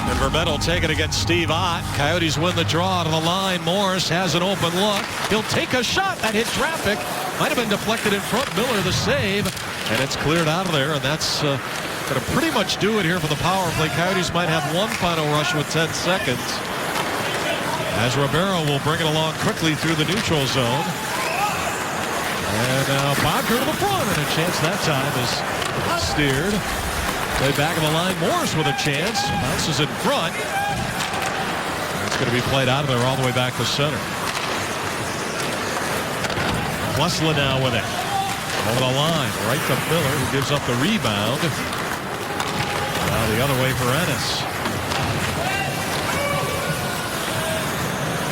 And Vermette will take it against Steve Ott. Coyotes win the draw to the line. Morris has an open look. He'll take a shot. That hit traffic. Might have been deflected in front. Miller the save. And it's cleared out of there. And that's going to pretty much do it here for the power play. Coyotes might have one final rush with 10 seconds. As Ribeiro will bring it along quickly through the neutral zone. And Bodker to the front. And a chance that time is steered. Play back of the line. Morris with a chance. Bounces in front. It's going to be played out of there all the way back to center. Klesla now with it. Over the line. Right to Miller, who gives up the rebound. Now the other way for Ennis.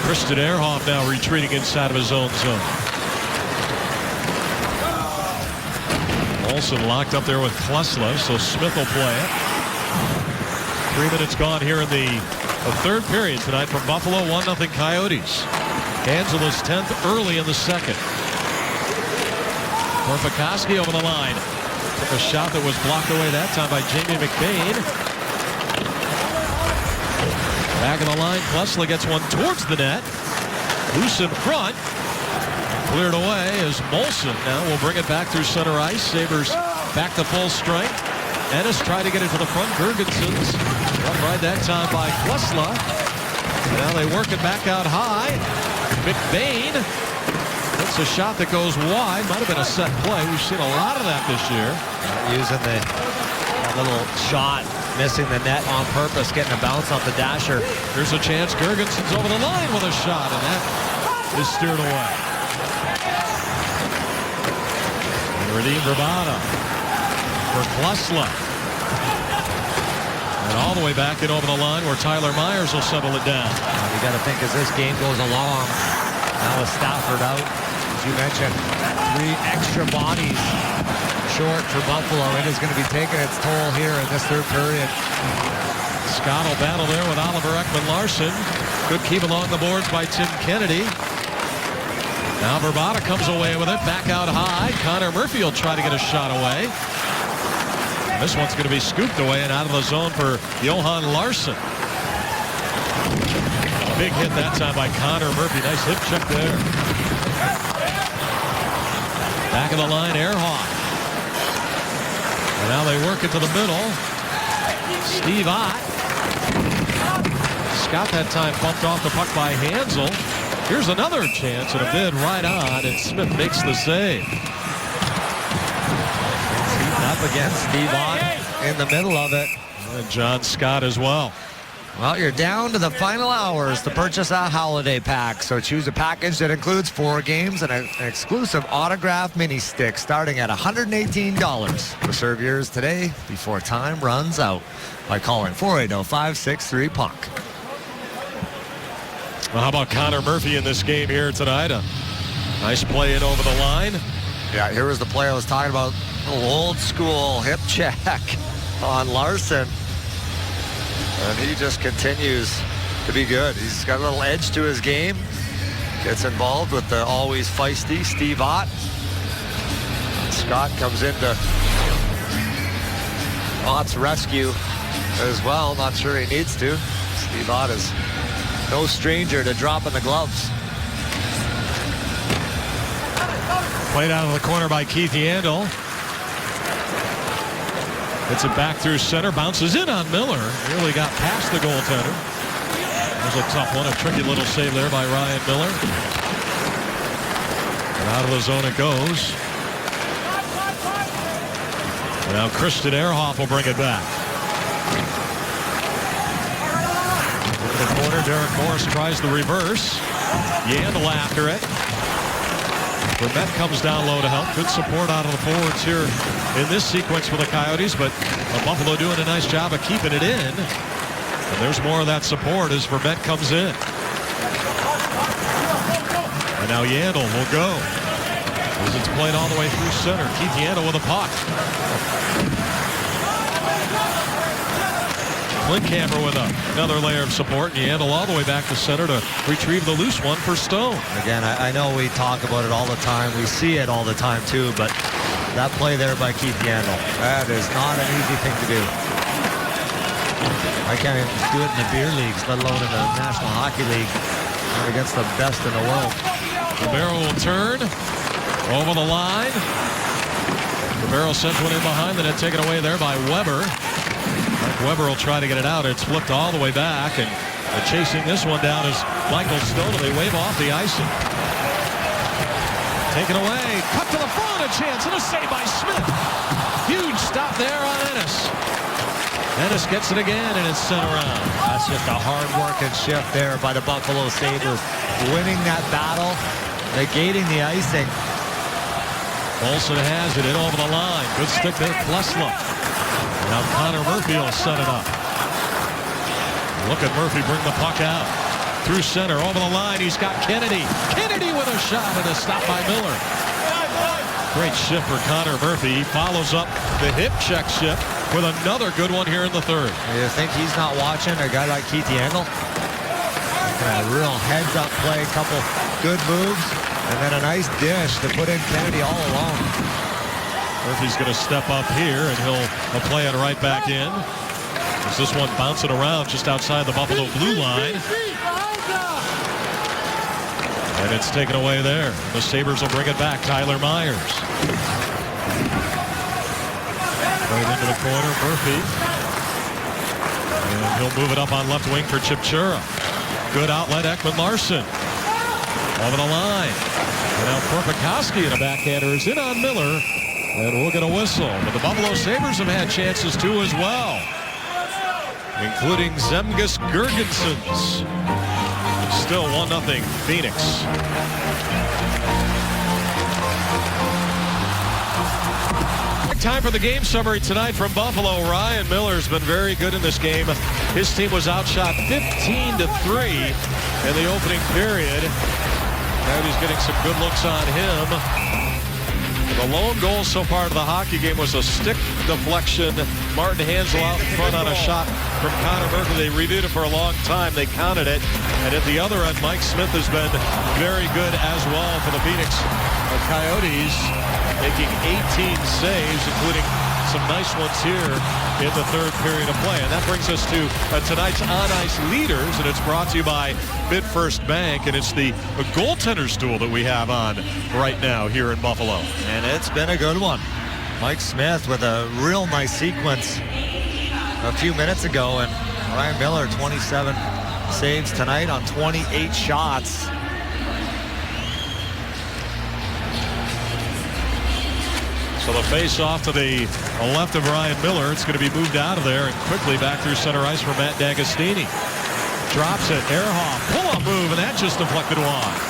Christian Ehrhoff now retreating inside of his own zone. Olsen locked up there with Klesla, so Smith will play it. 3 minutes gone here in the third period tonight from Buffalo. 1-0 Coyotes. Hansel is 10th early in the second. Korpikoski over the line. Took a shot that was blocked away that time by Jamie McBain. Back of the line, Klesla gets one towards the net. Loose in front. Cleared away as Molson now will bring it back through center ice. Sabres back to full strength. Ennis tried to get it to the front. Girgensons right that time by Klesla. Now they work it back out high. McBain. That's a shot that goes wide. Might have been a set play. We've seen a lot of that this year. Using that little shot, missing the net on purpose, getting a bounce off the dasher. Here's a chance. Girgensons over the line with a shot, and that is steered away. And Radim Vrbata for Klesla. And all the way back in over the line where Tyler Myers will settle it down. You got to think as this game goes along, now with Stafford out, as you mentioned, 3 extra bodies short for Buffalo. It is going to be taking its toll here in this third period. Scott will battle there with Oliver Ekman-Larsson. Good keep along the boards by Tim Kennedy. Now Vrbata comes away with it, back out high. Connor Murphy will try to get a shot away. And this one's going to be scooped away and out of the zone for Johan Larsson. Big hit that time by Connor Murphy. Nice hip check there. Back of the line, Ehrhoff. And now they work it to the middle. Steve Ott. Scott that time bumped off the puck by Hansel. Here's another chance and a bid right on, and Smith makes the save. Up against Steve Ott in the middle of it. And John Scott as well. Well, you're down to the final hours to purchase a holiday pack. So choose a package that includes 4 games and an exclusive autographed mini stick starting at $118. Reserve yours today before time runs out by calling 480-563-PUCK. Well, how about Connor Murphy in this game here tonight? A nice play in over the line. Yeah, here was the play I was talking about. Old school hip check on Larsson. And he just continues to be good. He's got a little edge to his game. Gets involved with the always feisty Steve Ott. Scott comes into Ott's rescue as well. Not sure he needs to. Steve Ott is no stranger to dropping the gloves. Played out of the corner by Keith Yandel. Gets it back through center, bounces in on Miller. Nearly got past the goaltender. That was a tough one, a tricky little save there by Ryan Miller. And out of the zone it goes. And now Christian Ehrhoff will bring it back. In the corner, Derek Morris tries the reverse. Yandel after it. Vermette comes down low to help. Good support out of the forwards here in this sequence for the Coyotes, but Buffalo doing a nice job of keeping it in. And there's more of that support as Vermette comes in. And now Yandel will go. As it's played all the way through center. Keith Yandel with a puck. Klinkhammer with another layer of support, and Yandel all the way back to center to retrieve the loose one for Stone. Again, I know we talk about it all the time. We see it all the time too, but that play there by Keith Yandel, that is not an easy thing to do. I can't even do it in the beer leagues, let alone in the National Hockey League, against the best in the world. Ribeiro will turn over the line. Ribeiro sends one in behind, then it's taken away there by Weber. Weber will try to get it out. It's flipped all the way back, and chasing this one down is Michael Stone. They wave off the icing. Taken away, cut to the front, a chance, and a save by Smith. Huge stop there on Ennis. Ennis gets it again, and it's sent around. That's just a hard working shift there by the Buffalo Sabres. Winning that battle, negating the icing. Olsen has it in over the line. Good stick there, Klesla. Now Connor Murphy will set it up. Look at Murphy bring the puck out. Through center, over the line, he's got Kennedy. Kennedy with a shot and a stop by Miller. Great shift for Connor Murphy. He follows up the hip check shift with another good one here in the third. You think he's not watching a guy like Keith Yandel? A real heads-up play, couple good moves, and then a nice dish to put in Kennedy all alone. Murphy's going to step up here, and he'll play it right back in. As this one bouncing around just outside the Buffalo blue line. And it's taken away there. The Sabres will bring it back. Tyler Myers. Right into the corner, Murphy. And he'll move it up on left wing for Chipchura. Good outlet, Ekman Larson. Over the line. And now Korpikoski, and a backhander is in on Miller. And we'll get a whistle. But the Buffalo Sabres have had chances too as well, including Zemgus Girgensons. Still 1-0 Phoenix. Time for the game summary tonight from Buffalo. Ryan Miller's been very good in this game. His team was outshot 15-3 in the opening period. Coyotes getting some good looks on him. The lone goal so far to the hockey game was a stick deflection. Martin Hansel out in front on a shot from Connor Murphy. They reviewed it for a long time. They counted it. And at the other end, Mike Smith has been very good as well for the Phoenix Coyotes, making 18 saves, including some nice ones here in the third period of play. And that brings us to tonight's on-ice leaders, and it's brought to you by MidFirst Bank, and it's the goaltenders duel that we have on right now here in Buffalo. And it's been a good one. Mike Smith with a real nice sequence a few minutes ago, and Ryan Miller 27 saves tonight on 28 shots. So the face-off to the left of Ryan Miller. It's going to be moved out of there and quickly back through center ice for Matt D'Agostini. Drops it. Ehrhoff. Pull-up move, and that just deflected wide.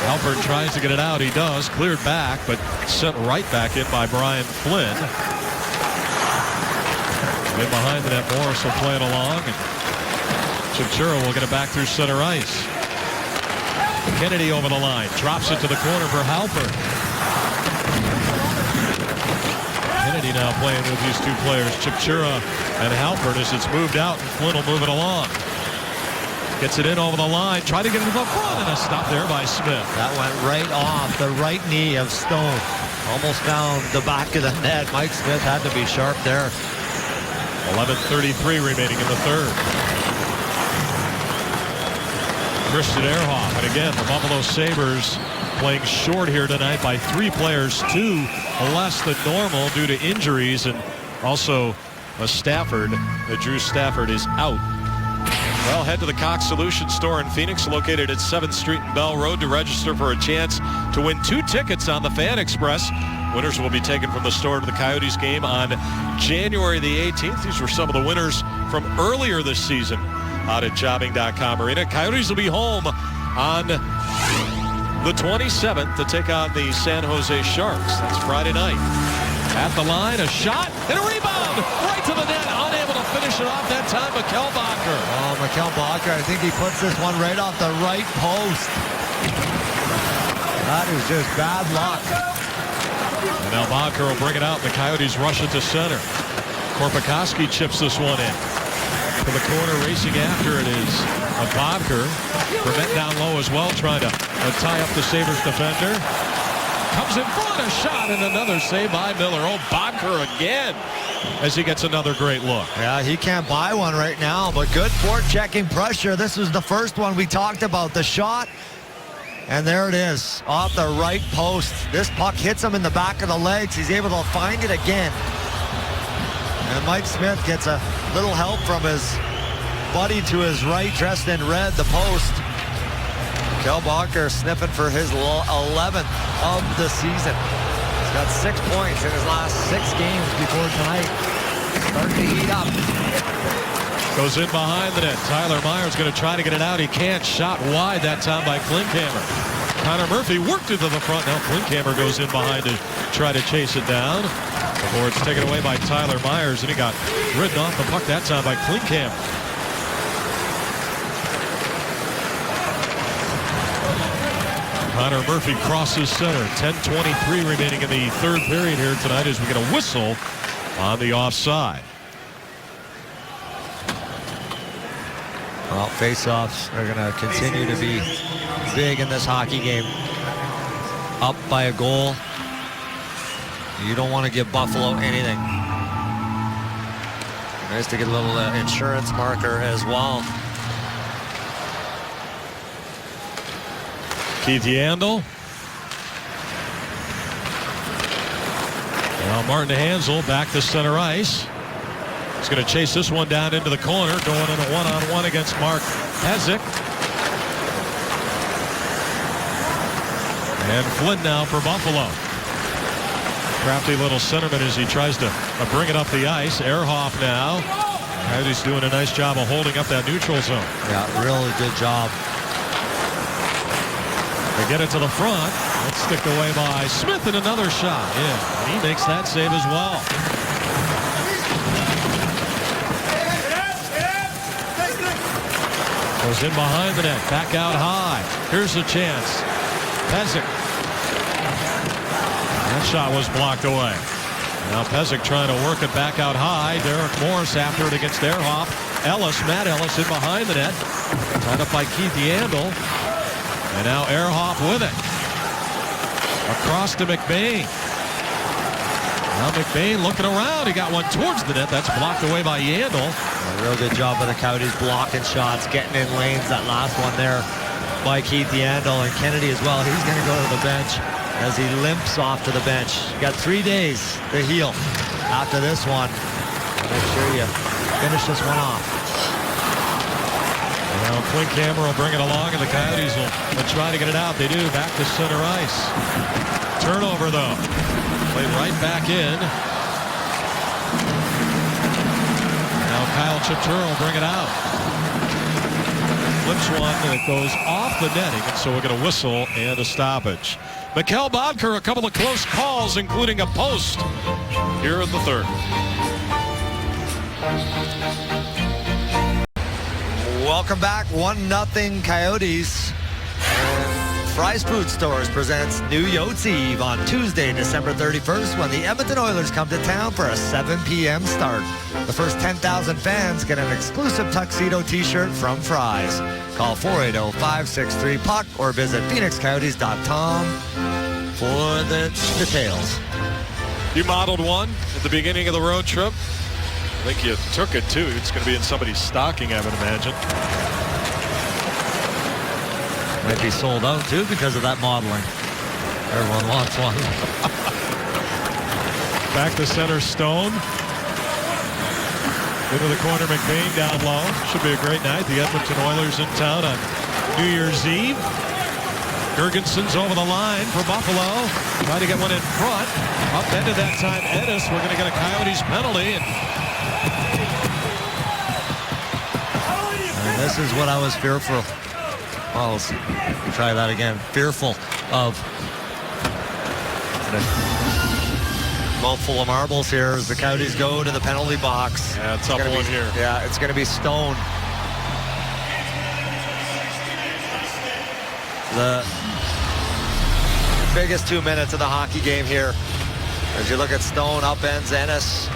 Halpern tries to get it out. He does. Cleared back, but sent right back in by Brian Flynn. In behind the net, Morris will play it along. And Chipchura will get it back through center ice. Kennedy over the line. Drops it to the corner for Halpern. Kennedy now playing with these two players, Chipchura and Halpern, as it's moved out, and Flynn will move it along. Gets it in over the line. Try to get it to the front, and a stop there by Smith. That went right off the right knee of Stone. Almost found the back of the net. Mike Smith had to be sharp there. 11:33 remaining in the third. Christian Ehrhoff, and again, the Buffalo Sabres playing short here tonight by 3 players, 2 less than normal due to injuries, and also Stafford. Drew Stafford is out. Well, head to the Cox Solution store in Phoenix, located at 7th Street and Bell Road, to register for a chance to win 2 tickets on the Fan Express. Winners will be taken from the store to the Coyotes game on January the 18th. These were some of the winners from earlier this season out at Jobbing.com Arena. Coyotes will be home on the 27th to take on the San Jose Sharks. That's Friday night. At the line, a shot and a rebound right to the net. Unable to finish it off that time, Mikkel Boedker. Oh, Mikkel Boedker, I think he puts this one right off the right post. That is just bad luck. And now Boedker will bring it out. The Coyotes rush it to center. Korpikoski chips this one in. To the corner, racing after it is Boedker. Vermette down low as well, trying to tie up the Sabres defender. Comes in front, a shot, and another save by Miller. Oh, Boedker again as he gets another great look. Yeah, he can't buy one right now, but good forechecking pressure. This was the first one we talked about, the shot. And there it is, off the right post. This puck hits him in the back of the legs. He's able to find it again. And Mike Smith gets a little help from his buddy to his right, dressed in red, the post. Mikkel Boedker sniffing for his 11th of the season. He's got 6 points in his last 6 games before tonight. Starting to heat up. Goes in behind the net. Tyler Myers going to try to get it out. He can't. Shot wide that time by Klinkhammer. Connor Murphy worked it to the front. Now Klinkhammer goes in behind to try to chase it down. Before it's taken away by Tyler Myers, and he got ridden off the puck that time by Klinkhammer. Connor Murphy crosses center. 10:23 remaining in the third period here tonight as we get a whistle on the offside. Well, face-offs are going to continue to be big in this hockey game. Up by a goal. You don't want to give Buffalo anything. Nice to get a little insurance marker as well. Keith Yandel. Now Martin Hanzal back to center ice. He's going to chase this one down into the corner, going in a one-on-one against Mark Pezic. And Flynn now for Buffalo. Crafty little centerman as he tries to bring it up the ice. Ehrhoff now. Coyotes doing a nice job of holding up that neutral zone. Yeah, really good job. They get it to the front. It's sticked away by Smith, and another shot. Yeah, and he makes that save as well. Goes in behind the net, back out high. Here's a chance. Pezic. That shot was blocked away. Now Pezic trying to work it back out high. Derek Morris after it against Ehrhoff. Matt Ellis in behind the net. Tied up by Keith Yandel. And now Ehrhoff with it. Across to McBain. Now McBain looking around. He got one towards the net. That's blocked away by Yandel. A real good job by the Coyotes blocking shots, getting in lanes. That last one there by Keith Yandel, and Kennedy as well. He's going to go to the bench as he limps off to the bench. You got 3 days to heal after this one. Make sure you finish this one off. Now Klinkhammer will bring it along, and the Coyotes will try to get it out. They do. Back to center ice. Turnover, though. Played right back in. Now Kyle Chiptura will bring it out. Flips one, and it goes off the netting, and so we're going to whistle and a stoppage. Mikkel Boedker, a couple of close calls, including a post here in the third. Welcome back. 1-0 Coyotes. And Fry's Food Stores presents New Yotes Eve on Tuesday, December 31st, when the Edmonton Oilers come to town for a 7 p.m. start. The first 10,000 fans get an exclusive tuxedo t-shirt from Fry's. Call 480-563-PUCK or visit phoenixcoyotes.com for the details. You modeled one at the beginning of the road trip. I think you took it, too. It's going to be in somebody's stocking, I would imagine. Might be sold out, too, because of that modeling. Everyone wants one. Back to center, Stone. Into the corner, McBain down low. Should be a great night. The Edmonton Oilers in town on New Year's Eve. Gergensen's over the line for Buffalo. Trying to get one in front. Upended that time, Ennis. We're going to get a Coyotes penalty. And this is what I was fearful. Well, let's try that again. Fearful of. Mouthful of marbles here as the Coyotes go to the penalty box. Yeah, tough one here. Yeah, it's going to be Stone. The biggest 2 minutes of the hockey game here. As you look at Stone, upends Ennis.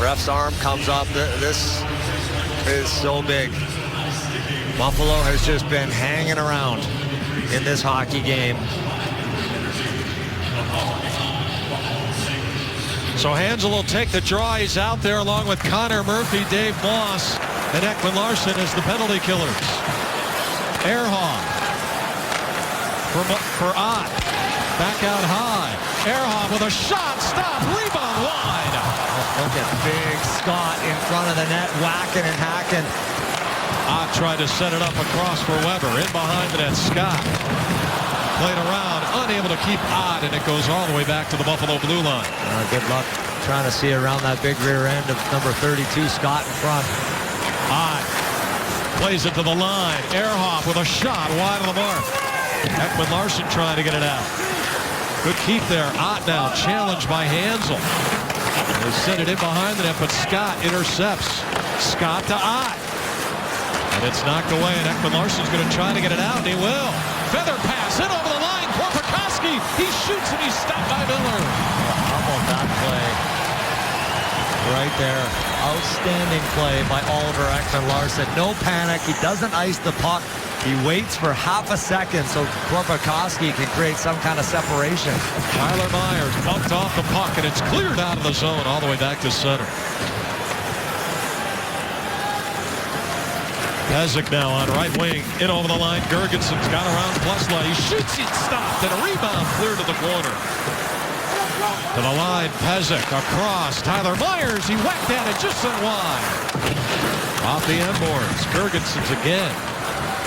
Ref's arm comes up. This is so big. Buffalo has just been hanging around in this hockey game. So Hanzal will take the draw. He's out there along with Connor Murphy, Dave Moss, and Ekman Larsson as the penalty killers. Ehrhoff for Ott. Back out high. Ehrhoff with a shot. Stop. Rebound wide. Look at big Scott in front of the net, whacking and hacking. Ott tried to set it up across for Weber. In behind the net, Scott. Played around, unable to keep Ott, and it goes all the way back to the Buffalo blue line. Good luck trying to see around that big rear end of number 32, Scott in front. Ott plays it to the line. Ehrhoff with a shot wide of the mark. Ekman Larsson trying to get it out. Good keep there. Ott now challenged by Hanzal. They send it in behind the net, but Scott intercepts. Scott to Ott. And it's knocked away, and Ekman Larsson's going to try to get it out, and he will. Feather pass, in over the line, Korpikoski. He shoots, and he's stopped by Miller. How about that play? Right there. Outstanding play by Oliver Ekman Larsson. No panic. He doesn't ice the puck. He waits for half a second so Korpikoski can create some kind of separation. Tyler Myers bumped off the puck, and it's cleared out of the zone all the way back to center. Pezic now on right wing, in over the line. Gergensen's got around Plesla. He shoots, it's stopped, and a rebound clear to the corner. To the line, Pezic across. Tyler Myers, he whacked at it, just sent wide. Off the end boards, Girgensons again.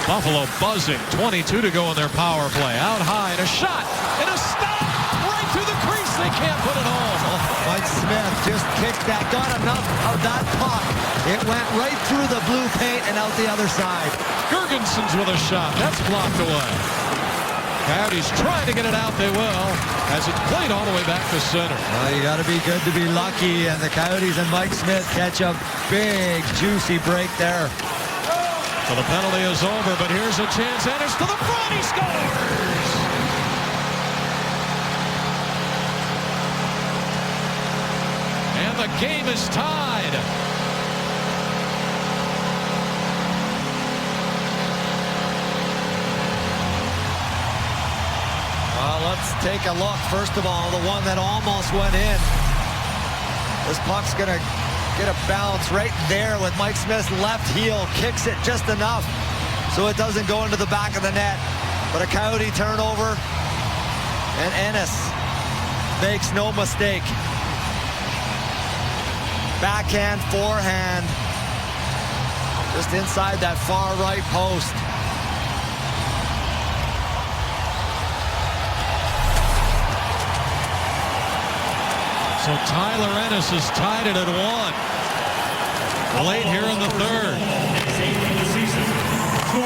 Buffalo buzzing, 22 to go in their power play. Out high, and a shot, and a stop, right through the crease. They can't put it home. Mike Smith just kicked that, got enough of that puck. It went right through the blue paint and out the other side. Girgensons with a shot, that's blocked away. Coyotes trying to get it out, they will, as it's played all the way back to center. Well, you got to be good to be lucky, and the Coyotes and Mike Smith catch a big, juicy break there. So the penalty is over, but here's a chance. Ennis to the front. He scores! And the game is tied. Well, let's take a look. First of all, the one that almost went in. This puck's going to get a bounce right there with Mike Smith's left heel. Kicks it just enough so it doesn't go into the back of the net. But a Coyote turnover, and Ennis makes no mistake. Backhand, forehand, just inside that far right post. So Tyler Ennis has tied it at 1. Late here in the third.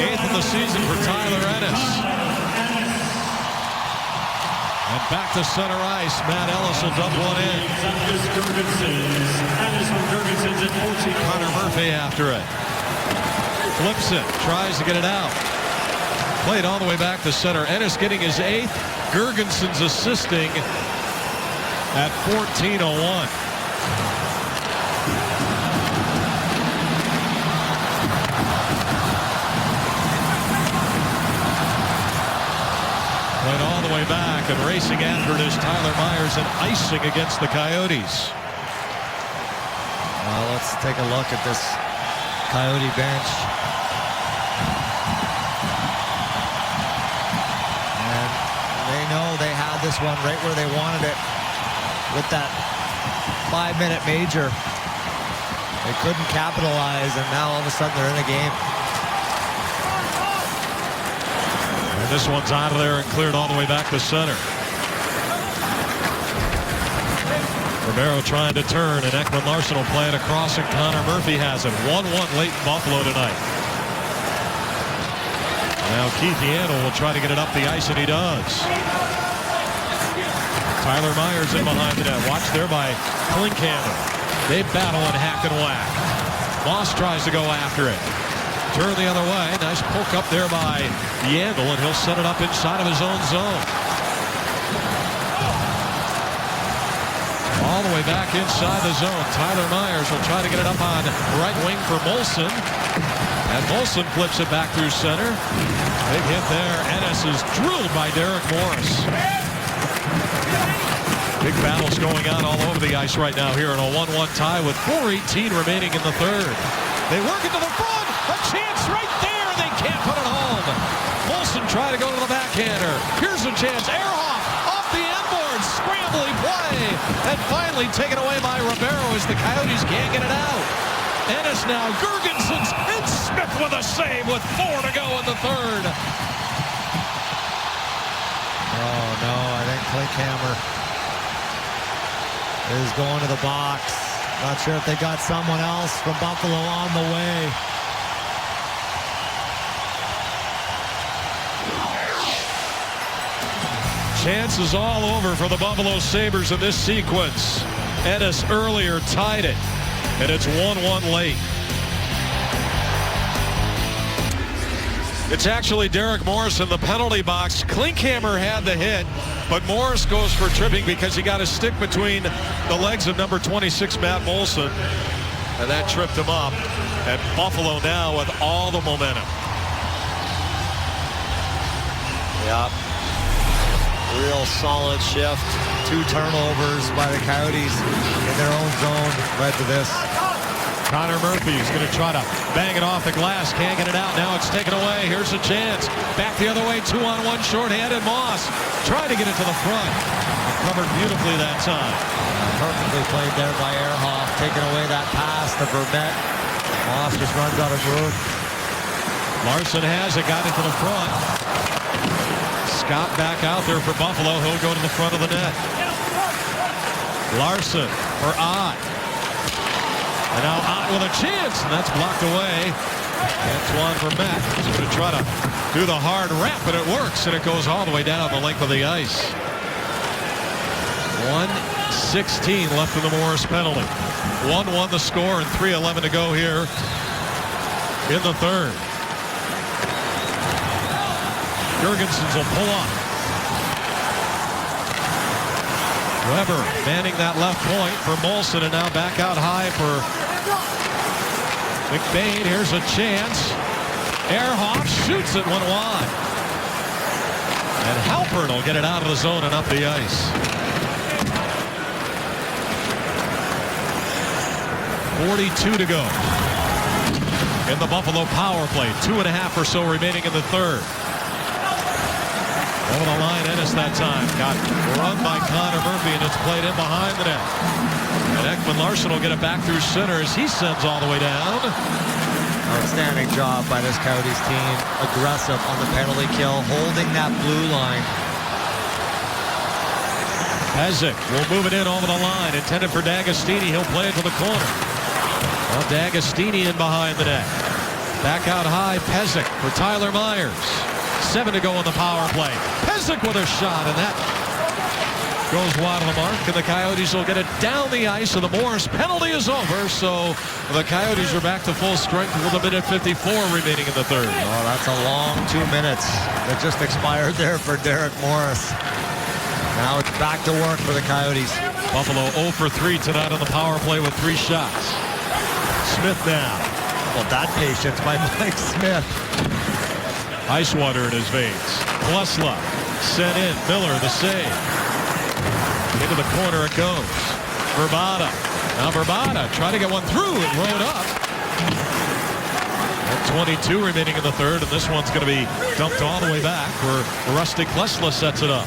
8th of the season for Tyler Ennis. And back to center ice. Matt Ellis will dump one in. Connor Murphy after it. Flips it. Tries to get it out. Played all the way back to center. Ennis getting his 8th. Girgensons assisting at 14:01. Played all the way back, and racing after it is Tyler Myers, and icing against the Coyotes. Well, let's take a look at this Coyote bench. And they know they had this one right where they wanted it. With that 5-minute major, they couldn't capitalize, and now all of a sudden they're in a game. And this one's out of there and cleared all the way back to center. Romero trying to turn, and Ekman Larsson will play it across, and Connor Murphy has it. 1-1 late in Buffalo tonight. Now Keith Yandel will try to get it up the ice, and he does. Tyler Myers in behind the net. Watch there by Klinkhammer. They battle and hack and whack. Moss tries to go after it. Turn the other way. Nice poke up there by Yandel, and he'll set it up inside of his own zone. All the way back inside the zone. Tyler Myers will try to get it up on right wing for Molson. And Molson flips it back through center. Big hit there. Ennis is drilled by Derek Morris. Big battles going on all over the ice right now here in a 1-1 tie with 4:18 remaining in the third. They work it to the front. A chance right there. They can't put it home. Molson try to go to the backhander. Here's a chance. Ehrhoff off the end board. Scrambling play. And finally taken away by Romero as the Coyotes can't get it out. Ennis now. Girgensons and Smith with a save with 4 to go in the third. Oh, no, I think Klinkhammer is going to the box. Not sure if they got someone else from Buffalo on the way. Chances all over for the Buffalo Sabres in this sequence. Ennis earlier tied it, and it's 1-1 late. It's actually Derek Morris in the penalty box. Klinkhammer had the hit, but Morris goes for tripping because he got a stick between the legs of number 26, Matt Molson, and that tripped him up. And Buffalo now with all the momentum. Yep. Real solid shift. 2 turnovers by the Coyotes in their own zone led to this. Connor Murphy is going to try to bang it off the glass. Can't get it out. Now it's taken away. Here's a chance. Back the other way. 2-on-1 shorthanded. Moss tried to get it to the front. Covered beautifully that time. Perfectly played there by Ehrhoff. Taking away that pass to Vermette. Moss just runs out of room. Larson has it. Got it to the front. Scott back out there for Buffalo. He'll go to the front of the net. Larson for Ott. And now Ott with a chance, and that's blocked away. Antoine Vermette is going to try to do the hard wrap, and it works, and it goes all the way down the length of the ice. 1:16 left in the Morris penalty. 1-1 the score, and 3:11 to go here in the third. Jurgensen's will pull up. Weber manning that left point for Molson, and now back out high for McBain. Here's a chance. Ehrhoff shoots it one wide. And Halpern will get it out of the zone and up the ice. 42 to go in the Buffalo power play. 2.5 or so remaining in the third. Over the line, Ennis that time. Got run by Connor Murphy, and it's played in behind the net. And Ekman Larson will get it back through center as he sends all the way down. Outstanding job by this Coyotes team. Aggressive on the penalty kill, holding that blue line. Pezic will move it in over the line. Intended for D'Agostini. He'll play it to the corner. Well, D'Agostini in behind the net. Back out high, Pezic for Tyler Myers. 7 to go on the power play. Pezic with a shot, and that goes wide of the mark, and the Coyotes will get it down the ice, and the Morris penalty is over, so the Coyotes are back to full strength with a minute 54 remaining in the third. Oh, that's a long 2 minutes that just expired there for Derek Morris. Now it's back to work for the Coyotes. Buffalo 0 for 3 tonight on the power play with 3 shots. Smith now. Well, that patience by Mike Smith. Ice water in his veins. Klesla sent in. Miller the save. Into the corner it goes. Vrbata. Now Vrbata try to get one through and rode up. And 22 remaining in the third, and this one's going to be dumped all the way back where Rusty Klesla sets it up.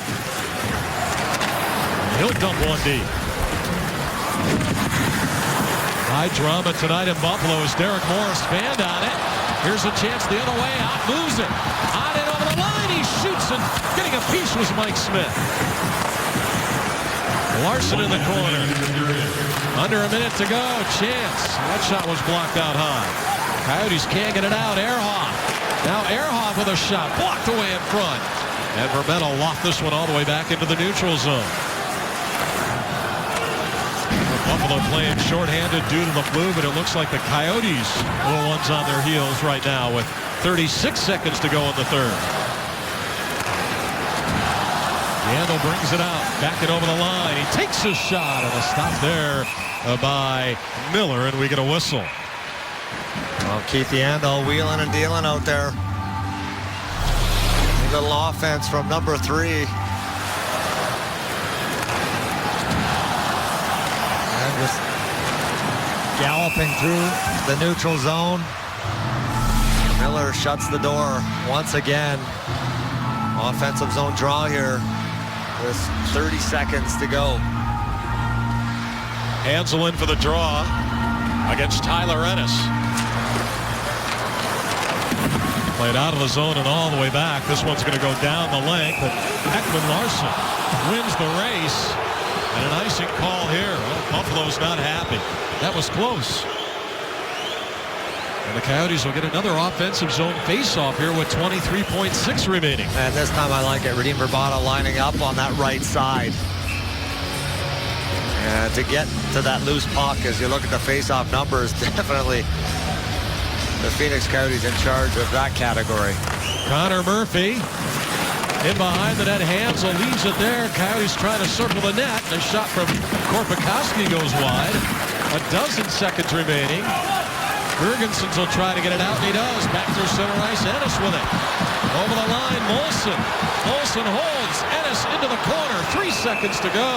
He'll dump one deep. High drama tonight in Buffalo as Derek Morris fanned on it. Here's a chance the other way. Out moves it. On it over the line. He shoots, and getting a piece was Mike Smith. Larson in the corner. Under a minute to go. Chance. That shot was blocked out high. Coyotes can't get it out. Ehrhoff. Now Ehrhoff with a shot. Blocked away in front. And Vermette will loft this one all the way back into the neutral zone. Buffalo playing shorthanded due to the flu, but it looks like the Coyotes are the ones on their heels right now with 36 seconds to go in the third. Yandel brings it out, back it over the line. He takes his shot, and a stop there by Miller, and we get a whistle. Well, Keith Yandel wheeling and dealing out there. A little offense from number 3. Just galloping through the neutral zone. Miller shuts the door once again. Offensive zone draw here with 30 seconds to go. Hansel in for the draw against Tyler Ennis. Played out of the zone and all the way back. This one's going to go down the length, but Ekman Larson wins the race. And an icing call here. Well, Buffalo's not happy. That was close. And the Coyotes will get another offensive zone face-off here with 23.6 remaining. And this time I like it. Radim Vrbata lining up on that right side. And to get to that loose puck as you look at the face-off numbers, definitely the Phoenix Coyotes in charge of that category. Connor Murphy. In behind the net, Hansel leaves it there. Coyotes trying to circle the net. A shot from Korpikoski goes wide. 12 seconds remaining. Jurgensen will try to get it out, and he does. Back through center ice. Ennis with it. Over the line, Molson. Molson holds Ennis into the corner. 3 seconds to go.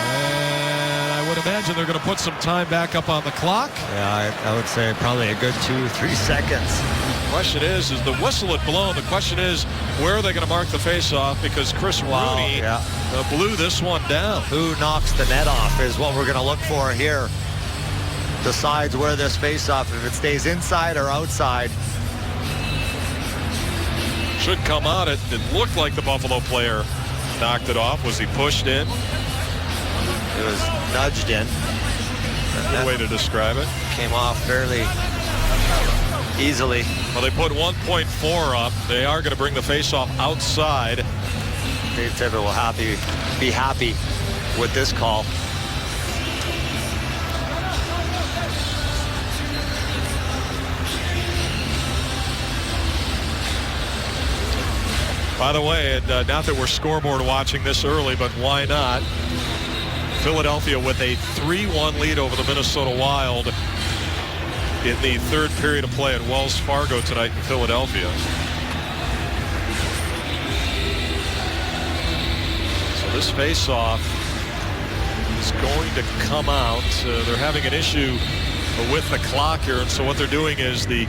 And I would imagine they're going to put some time back up on the clock. Yeah, I would say probably a good 2-3 seconds. The question is the whistle had blown? The question is, where are they going to mark the face-off? Because Chris Rooney blew this one down. Who knocks the net off is what we're going to look for here. Decides where this face-off, if it stays inside or outside. Should come out. It looked like the Buffalo player knocked it off. Was he pushed in? It was nudged in. Good way to describe it. Came off fairly easily. Well, they put 1.4 up. They are going to bring the face-off outside. Dave Tippett will be happy with this call. By the way, and not that we're scoreboard watching this early, but why not? Philadelphia with a 3-1 lead over the Minnesota Wild in the third period of play at Wells Fargo tonight in Philadelphia. So this face-off is going to come out. They're having an issue with the clock here, and so what they're doing is the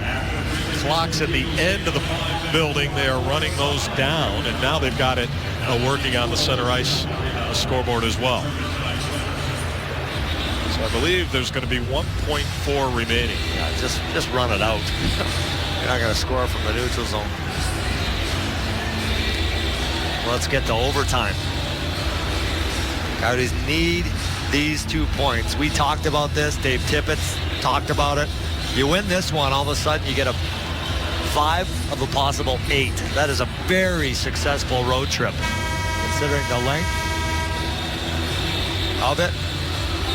clocks at the end of the building, they are running those down, and now they've got it working on the center ice scoreboard as well. So I believe there's going to be 1.4 remaining. Yeah, just run it out. You're not going to score from the neutral zone. Let's get to overtime. Coyotes need these 2 points. We talked about this. Dave Tippett's talked about it. You win this one, all of a sudden you get a 5 of a possible 8. That is a very successful road trip, considering the length of it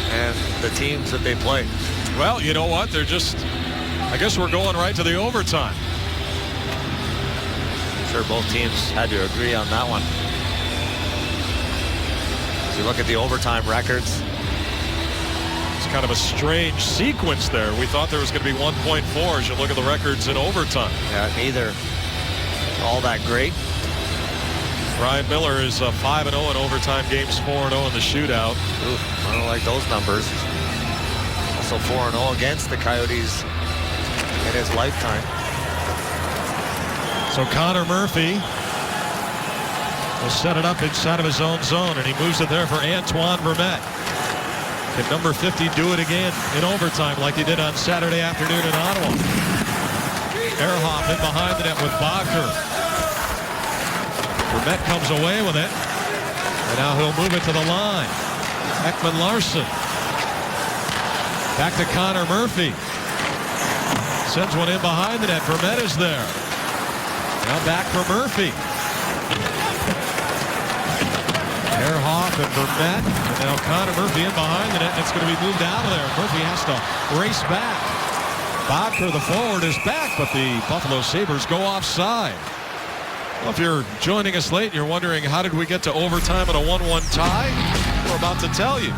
and the teams that they play. Well, you know what? They're just, I guess we're going right to the overtime. I'm sure both teams had to agree on that one. As you look at the overtime records, it's kind of a strange sequence there. We thought there was going to be 1.4 as you look at the records in overtime. yeah, neither all that great. Ryan Miller is 5-0 in overtime games, 4-0 in the shootout. Ooh, I don't like those numbers. Also 4-0 against the Coyotes in his lifetime. So Connor Murphy will set it up inside of his own zone, and he moves it there for Antoine Vermette. Can number 50 do it again in overtime like he did on Saturday afternoon in Ottawa? Ehrhoff in behind the net with Bogner. Vermette comes away with it, and now he'll move it to the line. Ekman Larsson. Back to Connor Murphy. Sends one in behind the net. Vermette is there. Now back for Murphy. Ehrhoff and Vermette. And now Connor Murphy in behind the net. And it's going to be moved out of there. Murphy has to race back. Bodker, the forward, is back, but the Buffalo Sabres go offside. Well, if you're joining us late and you're wondering how did we get to overtime and a 1-1 tie, we're about to tell you.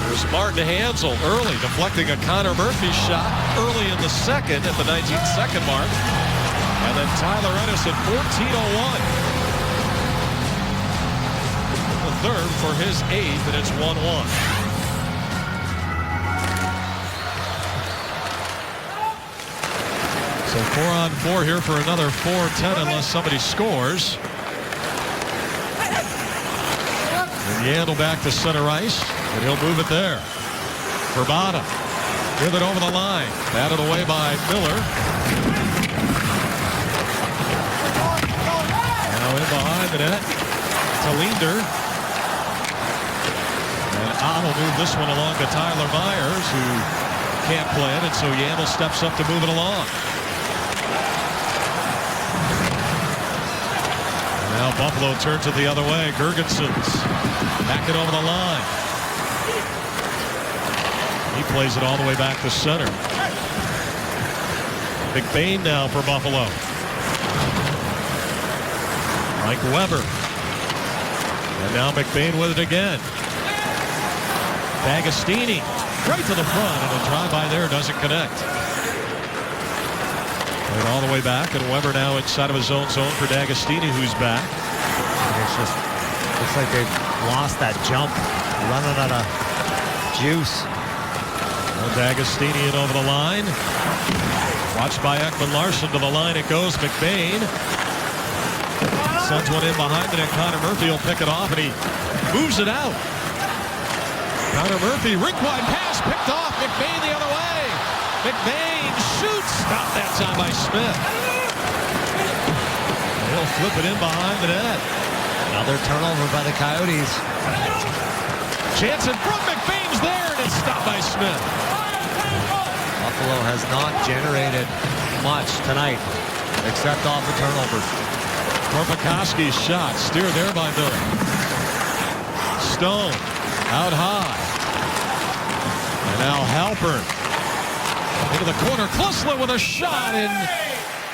There's Martin Hansel early deflecting a Connor Murphy shot early in the second at the 19-second mark. And then Tyler Ennis at 14:01. The third for his 8th, and it's 1-1. So 4-on-4 here for another 4:10 unless somebody scores. And Yandle back to center ice, and he'll move it there. Verbata with it over the line. Batted away by Miller. Now in behind the net to Linder. And Ott will move this one along to Tyler Myers, who can't play it, and so Yandle steps up to move it along. Now Buffalo turns it the other way. Girgensons back it over the line. He plays it all the way back to center. McBain now for Buffalo. Mike Weber. And now McBain with it again. D'Agostini right to the front, and a drive-by there doesn't connect. Played all the way back, and Weber now inside of his own zone for D'Agostini, who's back. It's just looks like they've lost that jump, running out of juice. D'Agostinian over the line. Watched by Ekman Larson. To the line it goes. McBain sends one in behind it, and Connor Murphy will pick it off, and he moves it out. Connor Murphy, rink wide pass, picked off. McBain the other way. McBain shoots. Stopped that time by Smith. He'll flip it in behind the net. Another turnover by the Coyotes. Chance in front. McBain's there, and it's stopped by Smith. Buffalo has not generated much tonight, except off the turnovers. Korpikoski's shot, steered there by Miller. Stone, out high. And now Halpern. Into the corner, Klusla with a shot, and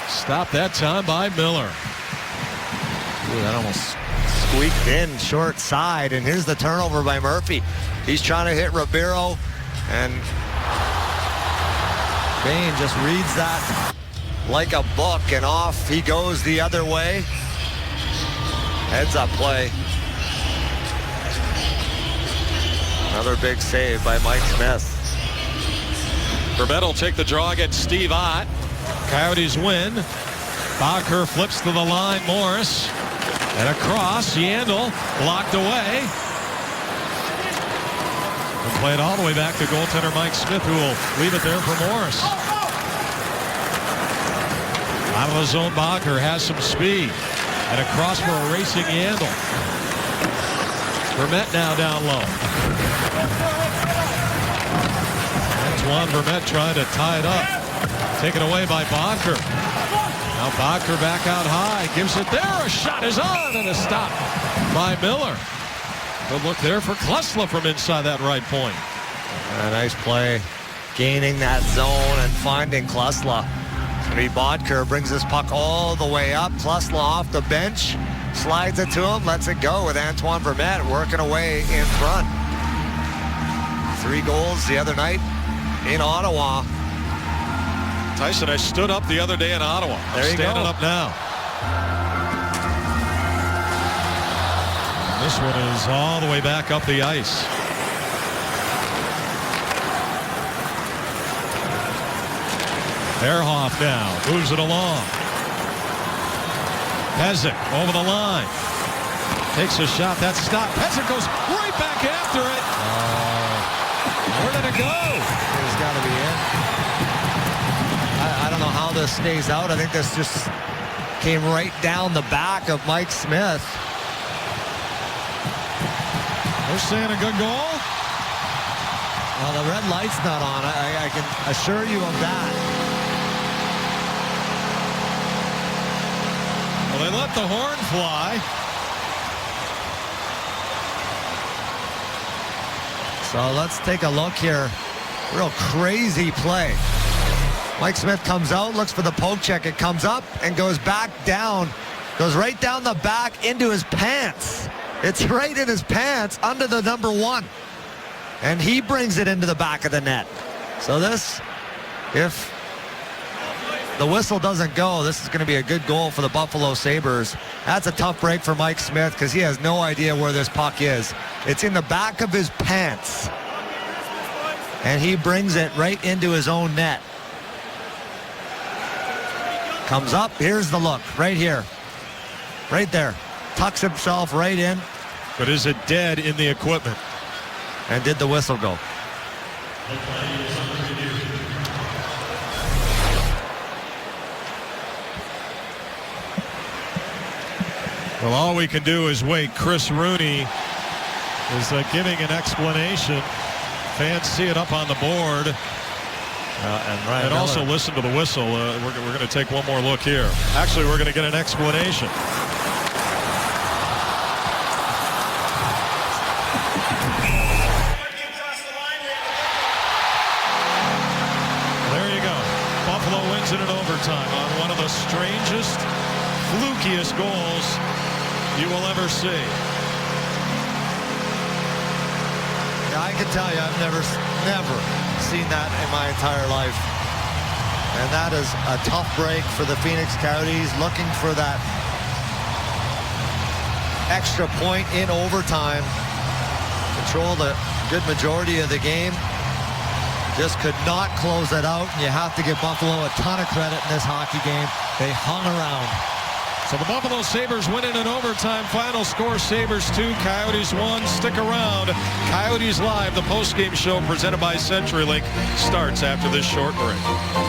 stopped that time by Miller. Ooh, that almost squeaked in short side, and here's the turnover by Murphy. He's trying to hit Ribeiro, and Bain just reads that like a book, and off he goes the other way. Heads up play. Another big save by Mike Smith. Vermette will take the draw against Steve Ott. Coyotes win. Bacher flips to the line. Morris. And across. Yandel blocked away. And played all the way back to goaltender Mike Smith, who will leave it there for Morris. Out of the zone, Bacher has some speed. And across for a racing Yandel. Vermette now down low. Antoine Vermette trying to tie it up. Taken away by Bacher. Now Bacher back out high. Gives it there. A shot is on, and a stop by Miller. Good look there for Klusla from inside that right point. A nice play. Gaining that zone and finding Klusla. Bodker brings this puck all the way up. Klusla off the bench. Slides it to him. Lets it go with Antoine Vermette working away in front. 3 goals the other night in Ottawa. Tyson, I stood up the other day in Ottawa. I'm There you standing go. up now. And this one is all the way back up the ice. Ehrhoff now moves it along. Pezic over the line. Takes a shot. That's stopped. Pezic goes right back after it. Where did it go? It's got to be in. I don't know how this stays out. I think this just came right down the back of Mike Smith. They're saying a good goal. Well, the red light's not on. I can assure you of that. Well, they let the horn fly. So let's take a look here. Real crazy play. Mike Smith comes out, looks for the poke check. It comes up and goes back down. Goes right down the back into his pants. It's right in his pants under the number 1. And he brings it into the back of the net. So this, if the whistle doesn't go, this is going to be a good goal for the Buffalo Sabres. That's a tough break for Mike Smith because he has no idea where this puck is. It's in the back of his pants. And he brings it right into his own net. Comes up, here's the look, right here. Right there. Tucks himself right in. But is it dead in the equipment? And did the whistle go? Well, all we can do is wait. Chris Rooney is giving an explanation. Fans see it up on the board. And also listen to the whistle. We're going to take one more look here. Actually, we're going to get an explanation. There you go. Buffalo wins it in overtime on one of the strangest, flukiest goals you will ever see. Yeah, I can tell you, I've never seen that in my entire life. And that is a tough break for the Phoenix Coyotes, looking for that extra point in overtime. Control the good majority of the game. Just could not close it out, and you have to give Buffalo a ton of credit in this hockey game. They hung around. So the Buffalo Sabres win in an overtime. Final score, Sabres 2, Coyotes 1. Stick around. Coyotes Live, the postgame show presented by CenturyLink, starts after this short break.